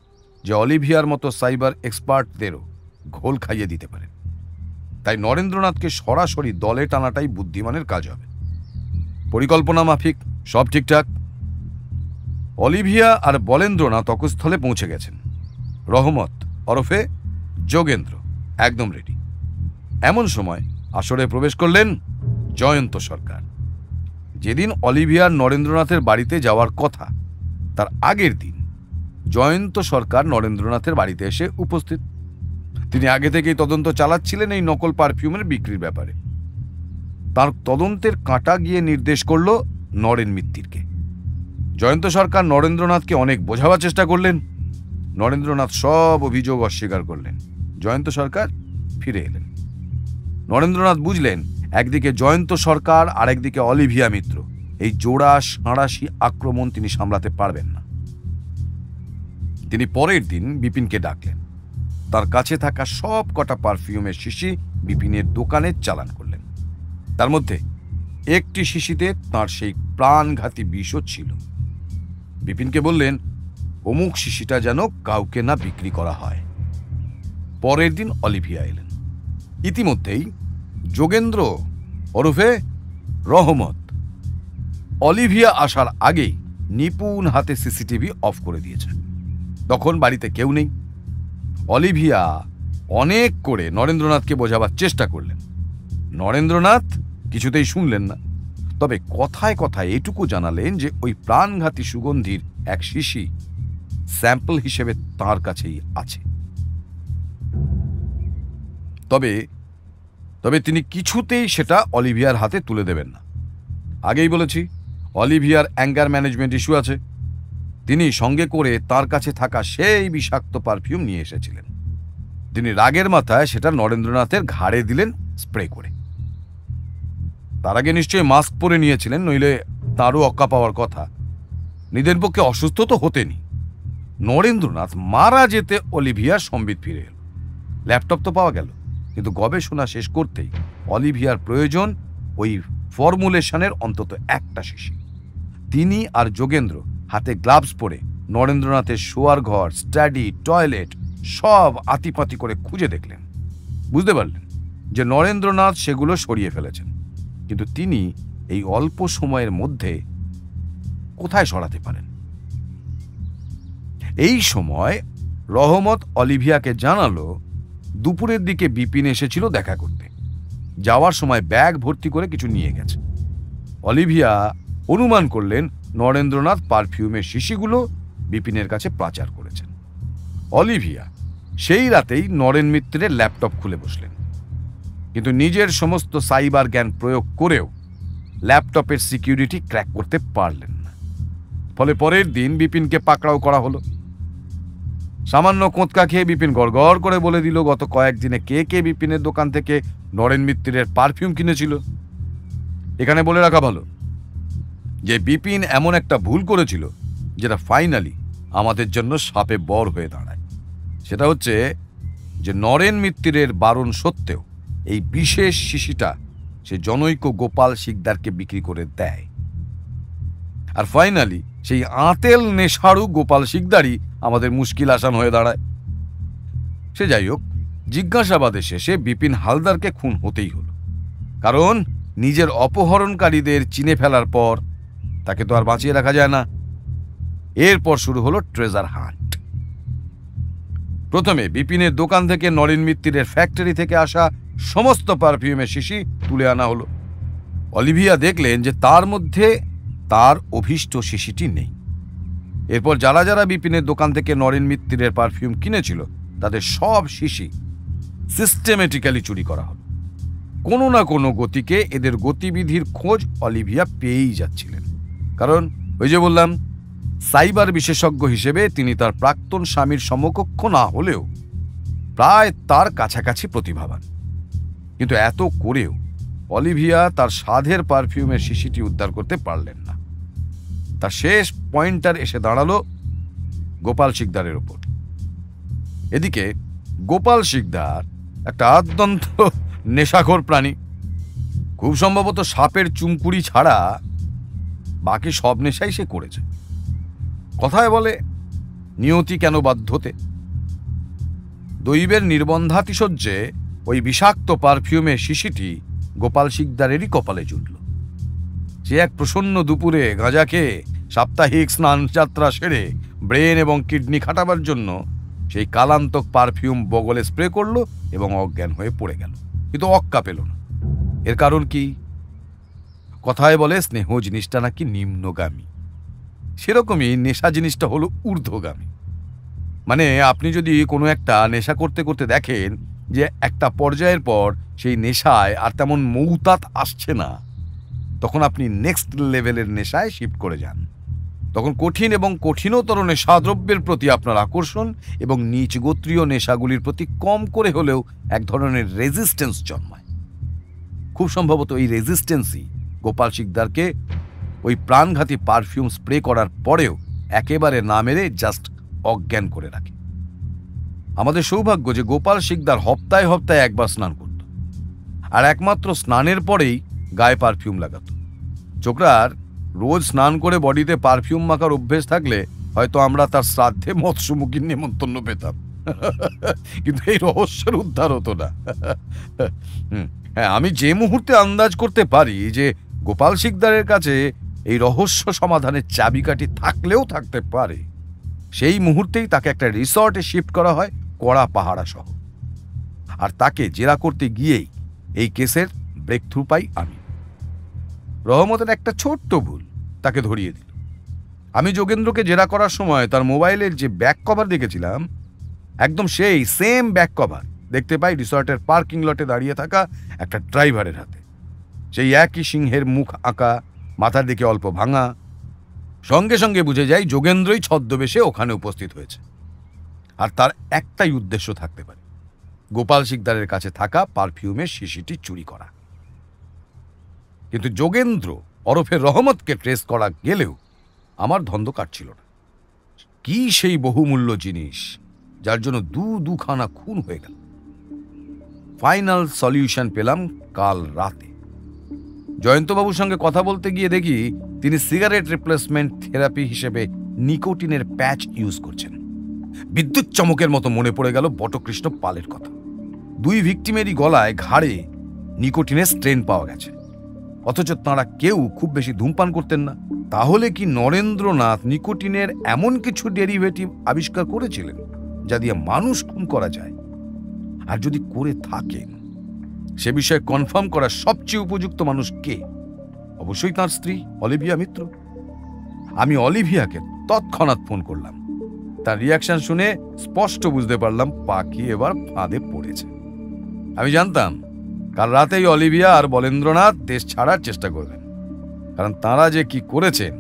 যে অলিভিয়ার মতো সাইবার এক্সপার্টদেরও ঘোল খাইয়ে দিতে পারে। তাই নরেন্দ্রনাথকে সরাসরি দলে টানাটাই বুদ্ধিমানের কাজ হবে। পরিকল্পনা মাফিক সব ঠিকঠাক। অলিভিয়া আর বলেন্দ্রনাথ অকুস্থলে পৌঁছে গেছেন। রহমত ওরফে যোগেন্দ্র একদম রেডি। এমন সময় আসরে প্রবেশ করলেন জয়ন্ত সরকার। যেদিন অলিভিয়ার নরেন্দ্রনাথের বাড়িতে যাওয়ার কথা তার আগের দিন জয়ন্ত সরকার নরেন্দ্রনাথের বাড়িতে এসে উপস্থিত। তিনি আগে থেকেই তদন্ত চালাচ্ছিলেন এই নকল পারফিউমের বিক্রির ব্যাপারে। তার তদন্তের কাঁটা গিয়ে নির্দেশ করল নরেন মিত্তিরকে। জয়ন্ত সরকার নরেন্দ্রনাথকে অনেক বোঝাবার চেষ্টা করলেন। নরেন্দ্রনাথ সব অভিযোগ অস্বীকার করলেন। জয়ন্ত সরকার ফিরে এলেন। নরেন্দ্রনাথ বুঝলেন একদিকে জয়ন্ত সরকার আর একদিকে অলিভিয়া মিত্র, এই জোড়া সাঁড়াশি আক্রমণ তিনি সামলাতে পারবেন না। তিনি পরের দিন বিপিনকে ডাকলেন। তার কাছে থাকা সব কটা পারফিউমের শিশি বিপিনের দোকানে চালান করলেন। তার মধ্যে একটি শিশিতে তার সেই প্রাণঘাতী বিষও ছিল। বিপিনকে বললেন অমুক শিশিটা যেন কাউকে না বিক্রি করা হয়। পরের দিন অলিভিয়া এলেন। ইতিমধ্যেই যোগেন্দ্র ওরফে রহমত অলিভিয়া আসার আগেই নিপুণ হাতে সিসিটিভি অফ করে দিয়েছে। তখন বাড়িতে কেউ নেই। অলিভিয়া অনেক করে নরেন্দ্রনাথকে বোঝাবার চেষ্টা করলেন। নরেন্দ্রনাথ কিছুতেই শুনলেন না। তবে কথায় কথায় এটুকু জানালেন যে ওই প্রাণঘাতী সুগন্ধির এক শিশি স্যাম্পল হিসেবে তার কাছেই আছে। তবে তিনি কিছুতেই সেটা অলিভিয়ার হাতে তুলে দেবেন না। আগেই বলেছি অলিভিয়ার অ্যাঙ্গার ম্যানেজমেন্ট ইস্যু আছে। তিনি সঙ্গে করে তার কাছে থাকা সেই বিষাক্ত পারফিউম নিয়ে এসেছিলেন। তিনি রাগের মাথায় সেটা নরেন্দ্রনাথের ঘাড়ে দিলেন স্প্রে করে। তার আগে নিশ্চয়ই মাস্ক পরে নিয়েছিলেন, নইলে তারও অক্কা পাওয়ার কথা। নিজের পক্ষে অসুস্থ তো হতেনি। নরেন্দ্রনাথ মারা যেতে অলিভিয়ার সম্বিত ফিরে এল। ল্যাপটপ তো পাওয়া গেল, কিন্তু গবেষণা শেষ করতেই অলিভিয়ার প্রয়োজন ওই ফর্মুলেশনের অন্তত একটা শিশি। তিনি আর যোগেন্দ্র হাতে গ্লাভস পরে নরেন্দ্রনাথের শোয়ার ঘর, স্টাডি, টয়লেট সব আতিপাতি করে খুঁজে দেখলেন। বুঝতে পারলেন যে নরেন্দ্রনাথ সেগুলো সরিয়ে ফেলেছেন, কিন্তু তিনি এই অল্প সময়ের মধ্যে কোথায় সরাতে পারেন। এই সময় রহমত অলিভিয়াকে জানালো দুপুরের দিকে বিপিন এসেছিল দেখা করতে। যাওয়ার সময় ব্যাগ ভর্তি করে কিছু নিয়ে গেছে। অলিভিয়া অনুমান করলেন নরেন্দ্রনাথ পারফিউমের শিশিগুলো বিপিনের কাছে পাচার করেছেন। অলিভিয়া সেই রাতেই নরেন মিত্রের ল্যাপটপ খুলে বসলেন। কিন্তু নিজের সমস্ত সাইবার জ্ঞান প্রয়োগ করেও ল্যাপটপের সিকিউরিটি ক্র্যাক করতে পারলেন না। ফলে পরের দিন বিপিনকে পাকড়াও করা হলো। সামান্য কোঁতকা খেয়ে বিপিন গড়গড় করে বলে দিল গত কয়েকদিনে কে কে বিপিনের দোকান থেকে নরেন মিত্তিরের পারফিউম কিনেছিল। এখানে বলে রাখা ভালো যে বিপিন এমন একটা ভুল করেছিল যেটা ফাইনালি আমাদের জন্য শাপে বর হয়ে দাঁড়ায়। সেটা হচ্ছে যে নরেন মিত্তিরের বারণ সত্ত্বেও এই বিশেষ শিশিটা সে জনৈক গোপাল শিকদারকে বিক্রি করে দেয়। আর ফাইনালি সেই আঁতেল নেশাড়ু গোপাল শিকদারই আমাদের মুশকিল আসান হয়ে দাঁড়ায়। সে যাই হোক, জিজ্ঞাসাবাদে শেষে বিপিন হালদারকে খুন হতেই হলো, কারণ নিজের অপহরণকারীদের চিনে ফেলার পর তাকে তো আর বাঁচিয়ে রাখা যায় না। এরপর শুরু হলো ট্রেজার হান্ট। প্রথমে বিপিনের দোকান থেকে নরেন মিত্তিরের ফ্যাক্টরি থেকে আসা সমস্ত পারফিউমের শিশি তুলে আনা হলো। অলিভিয়া দেখলেন যে তার মধ্যে তার অভীষ্ট শিশিটি নেই। এরপর যারা যারা বিপিনের দোকান থেকে নরেন মিত্তিরের পারফিউম কিনেছিল তাদের সব শিশি সিস্টেমেটিক্যালি চুরি করা হলো। কোনো না কোনো গতিকে এদের গতিবিধির খোঁজ অলিভিয়া পেয়েই যাচ্ছিলেন, কারণ ওই যে বললাম, সাইবার বিশেষজ্ঞ হিসেবে তিনি তার প্রাক্তন স্বামীর সমকক্ষ না হলেও প্রায় তার কাছাকাছি প্রতিভাবান। কিন্তু এত করেও অলিভিয়া তার সাধের পারফিউমের শিশিটি উদ্ধার করতে পারলেন না। তার শেষ পয়েন্টার এসে দাঁড়ালো গোপাল শিকদারের ওপর। এদিকে গোপাল শিকদার একটা আদ্যন্ত নেশাখোর প্রাণী। খুব সম্ভবত সাপের চুমকুড়ি ছাড়া বাকি সব নেশাই সে করেছে। কথায় বলে নিয়তি কেন বাধ্যতে। দৈবের নির্বন্ধাতিশয্যে ওই বিষাক্ত পারফিউমের শিশিটি গোপাল শিকদারেরই কপালে জুটল। সে এক প্রসন্ন দুপুরে গাঁজা খেয়ে সাপ্তাহিক স্নান যাত্রা সেরে ব্রেন এবং কিডনি খাটাবার জন্য সেই কালান্তক পারফিউম বগলে স্প্রে করলো এবং অজ্ঞান হয়ে পড়ে গেল, কিন্তু অক্কা পেল না। এর কারণ কি? কথায় বলে স্নেহ জিনিসটা নাকি নিম্নগামী, সেরকমই নেশা জিনিসটা হলো ঊর্ধ্বগামী। মানে আপনি যদি কোনো একটা নেশা করতে করতে দেখেন যে একটা পর্যায়ের পর সেই নেশায় আর তেমন মৌতাত আসছে না, তখন আপনি নেক্সট লেভেলের নেশায় শিফট করে যান। তখন কঠিন এবং কঠিনতর নেশাদ্রব্যের প্রতি আপনার আকর্ষণ এবং নিচ গোত্রীয় নেশাগুলির প্রতি কম করে হলেও এক ধরনের রেজিস্ট্যান্স জন্মায়। খুব সম্ভবত এই রেজিস্ট্যান্সই গোপাল শিকদারকে ওই প্রাণঘাতী পারফিউম স্প্রে করার পরেও একেবারে না মেরে জাস্ট অজ্ঞান করে রাখে। আমাদের সৌভাগ্য যে গোপাল শিকদার হপ্তায় হপ্তায় একবার স্নান করত, আর একমাত্র স্নানের পরেই গায়ে পারফিউম লাগাত। ছোকরার রোজ স্নান করে বডিতে পারফিউম মাখার অভ্যেস থাকলে হয়তো আমরা তার শ্রাদ্ধে মৎস্যমুখীর নেমন্তন্ন পেতাম, কিন্তু এই রহস্যের উদ্ধার হতো না। হ্যাঁ, আমি যে মুহূর্তে আন্দাজ করতে পারি যে গোপাল শিকদারের কাছে এই রহস্য সমাধানের চাবিকাঠি থাকলেও থাকতে পারে, সেই মুহূর্তেই তাকে একটা রিসর্টে শিফট করা হয় কড়া পাহারা সহ। আর তাকে জেরা করতে গিয়েই এই কেসের ব্রেক থ্রু পাই আমি। রহমতের একটা ছোট্ট ভুল তাকে ধরিয়ে দিল। আমি যোগেন্দ্রকে জেরা করার সময় তার মোবাইলের যে ব্যাক কভার দেখেছিলাম, একদম সেই সেম ব্যাক কভার দেখতে পাই রিসর্টের পার্কিং লটে দাঁড়িয়ে থাকা একটা ড্রাইভারের হাতে। সেই একই সিংহের মুখ আঁকা, মাথার দিকে অল্প ভাঙা। সঙ্গে সঙ্গে বুঝে যাই যোগেন্দ্রই ছদ্মবেশে ওখানে উপস্থিত হয়েছে। আর তার একটাই উদ্দেশ্য থাকতে পারে, গোপাল শিকদারের কাছে থাকা পারফিউমের শিশিটি চুরি করা। কিন্তু যোগেন্দ্র ওরফে রহমতকে ট্রেস করা গেলেও আমার ধন্দ কাটছিল না। কি সেই বহুমূল্য জিনিস যার জন্য দুখানা খুন হয়ে গেল। ফাইনাল সলিউশন পেলাম কাল রাতে। জয়ন্তবাবুর সঙ্গে কথা বলতে গিয়ে দেখি তিনি সিগারেট রিপ্লেসমেন্ট থেরাপি হিসেবে নিকোটিনের প্যাচ ইউজ করছেন। বিদ্যুৎ চমকের মতো মনে পড়ে গেল বটকৃষ্ণ পালের কথা। 2 ভিকটিমেরই গলায় ঘাড়ে নিকোটিনের স্ট্রেন পাওয়া গেছে, অথচ তাঁরা কেউ খুব বেশি ধূমপান করতেন না। তাহলে কি নরেন্দ্রনাথ নিকোটিনের এমন কিছু ডেরিভেটিভ আবিষ্কার করেছিলেন যা দিয়ে মানুষ খুন করা যায়? আর যদি করে থাকেন, সে বিষয়ে কনফার্ম করার সবচেয়ে উপযুক্ত মানুষ কে? অবশ্যই তার স্ত্রী অলিভিয়া মিত্র। আমি অলিভিয়াকে তৎক্ষণাৎ ফোন করলাম। তার রিয়াকশন শুনে স্পষ্ট বুঝতে পারলাম পাখি এবার ফাঁদে পড়েছে। আমি জানতাম কাল রাতেই অলিভিয়া আর বলেন্দ্রনাথ দেশ ছাড়ার চেষ্টা করবেন, কারণ তারা যে কি করেছেন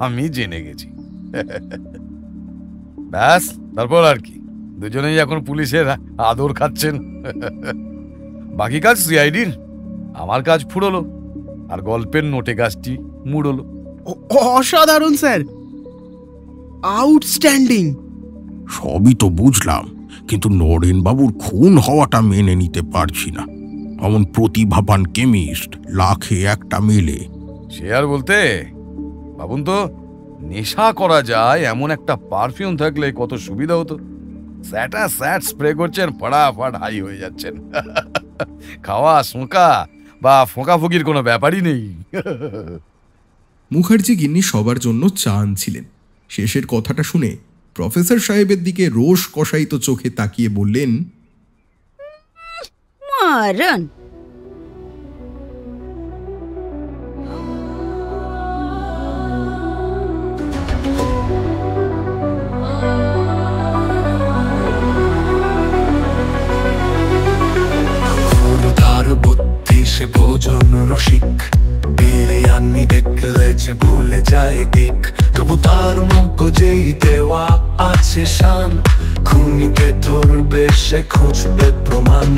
আমি জেনে গেছি। ব্যাস, তারপর আর কি, দুজনেই এখন পুলিশের আদর খাচ্ছেন। বাকি কাজ সিআইডির, আমার কাজ ফুরলো, আর গল্পের নোটে গাছটি মুড়লো। অসাধারণ স্যার, আউটস্ট্যান্ডিং। সবই তো বুঝলাম, কিন্তু নরেন বাবুর খুন হওয়াটা মেনে নিতে পারছি না। এমন প্রতিভাবান কেমিস্ট লাখে একটা মেলে। সে আর বলতে, ভাবুন তো, নেশা করা যায় এমন একটা পারফিউম থাকলে কত সুবিধা হতো। স্যাট স্প্রে করছেন, ফটাফট হাই হয়ে যাচ্ছেন। খাওয়া শোঁকা বা ফোঁকাফুকির কোনো ব্যাপারই নেই। মুখার্জি গিন্নি সবার জন্য চা আনছিলেন। শেষের কথাটা শুনে প্রফেসর সাহেবের দিকে রোষ কষায়িত চোখে তাকিয়ে বললেন, মারণ। সে ভোজন রসিক, বিরিয়ানি দেখলে যে ভুলে যায় দিক, তবু তার মগজেই দেওয়া আছে শান, খুনিকে ধরবে সে খুঁজবে প্রমাণ।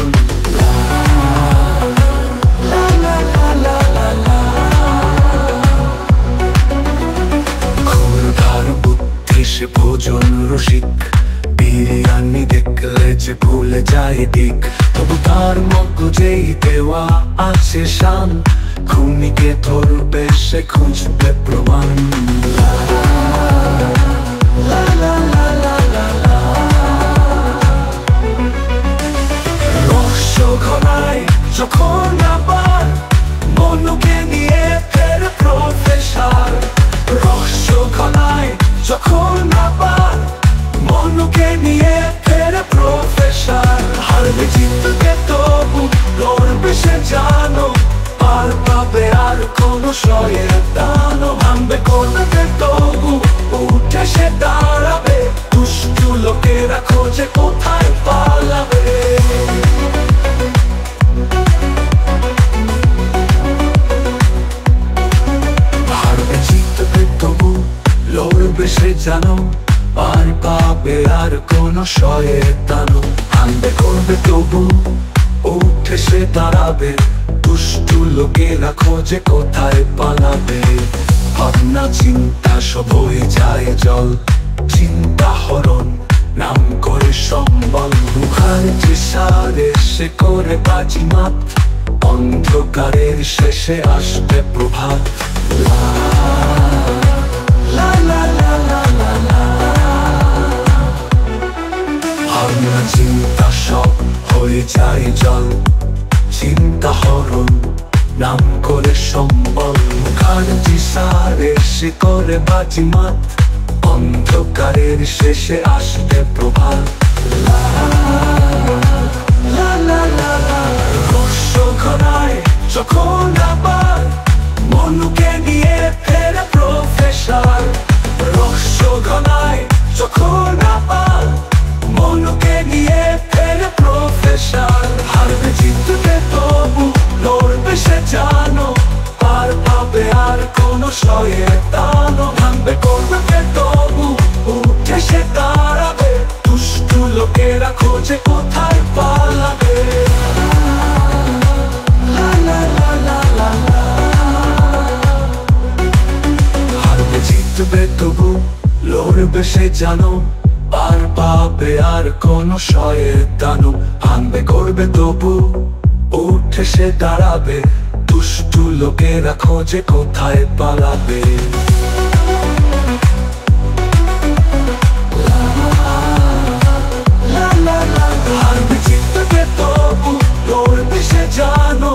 ক্ষুধার বুদ্ধি সে ভোজন রসিক, বিরিয়ানি দেখলে যে ভুলে যায় দিক, তবু তার মগজেই দেওয়া আছে শান, খুনিকে ধরবে সে খুঁজবে প্রমাণ। রহস্য ঘনায় যখন আবার মনুকে নিয়ে ফের প্রফেসর, রহস্য ঘনায় যখন আবার মনুকে নিয়ে ফের প্রফেসর, হারবে জিতবে তবু লড়বে সে জানো, আর পাবে আর কোনো শয়তান, ভাঙবে করবে তবু উঠে সে দাঁড়াবে, দুষ্টু লোকেরা খোঁজে কোথায় পালাবে। হারবে জিতবে তবু লড়বে সে জানো, আর পাবে আর কোনো শয়তান, ভাঙবে করবে তবু উঠে সে দাঁড়াবে, দুষ্টু লোকেরা খোঁজে কোথায় পালাবে। ভাবনা চিন্তা সব হয়ে যায় জল, চিন্তা হরণ নাম করে সম্বল, মুখার্জি সারে সে করে বাজিমাত, অন্ধকারের শেষে আসবে প্রভাত। লা লা লা লা লা লা লা, ভাবনা চিন্তা সব হয়ে যায় জল, চিন্তা হরণ নাম করে সম্বল, মুখার্জি সারে সে করে বাজিমাত, অন্ধকারের শেষে আসবে প্রভাত। লা লা লা লা লা, রহস্য ঘনায় যখন আবার মনুকে নিয়ে ফের প্রফেসর, রহস্য ঘনায় যখন আবার মনুকে নিয়ে ফের প্রফেসর, হারবে জিতবে তবু লড়বে সে জানো, আর পাবে আর কোনো শয়তান, ভাঙবে করবে তবু উঠে সে দাঁড়াবে, দুষ্টু লোকেরা খোঁজে কোথায় পালাবে। লা লা লা লা লা লা, হারবে জিতবে তবু লড়বে সে জানো, আর পাবে আর কোনো শয়তান, ভাঙবে করবে তবু উঠে সে দাঁড়াবে, দুষ্টু লোকেরা খোঁজে কোথায় পালাবে। হারবে জিতবে তবু লড়বে সে জানো,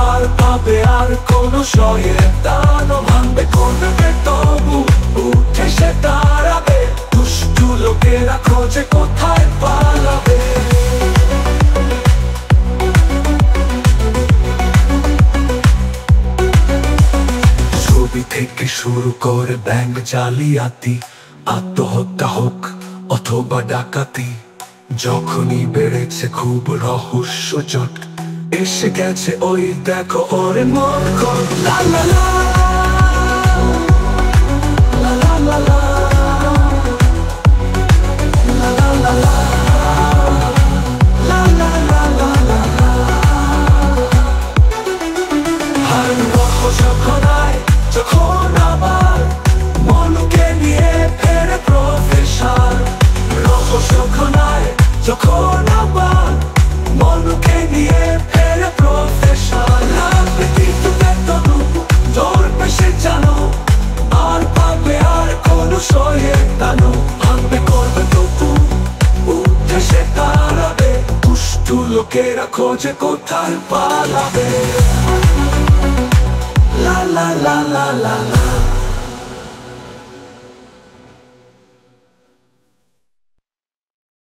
আর পাবে আর কোনো শয়তান, ভাঙবে করবে তবু উঠে সে দাঁড়াবে, দুষ্টু লোকেরা খোঁজে কোথায় পালাবে। ছবি থেকে শুরু করে ব্যাংক জালিয়াতি, আত্মহত্যা হোক অথবা ডাকাতি, যখনই বেড়েছে খুব রহস্য জট, এসে গেছে ওই দেখো ওরে মন কর লা লা লা লা লা লা লা লা লা লা লা লা লা লা লা লা আর রহস্য খোদায় যখন আবার মনুকে নিয়ে ফেরে প্রফেসর রহস্য খোদায় যখন আবার মনুকে নিয়ে ফেরে প্রফেসর লাগবে কিন্তু বেতনু ধরবে সে জানো আর পাবে আর কোনো সয়ে টানো ভাঙবে করবে তবু উঠে সে দাঁড়াবে দুষ্টু লোকেরা খোঁজে কোথায় পালাবে লা লা লা লা লা লা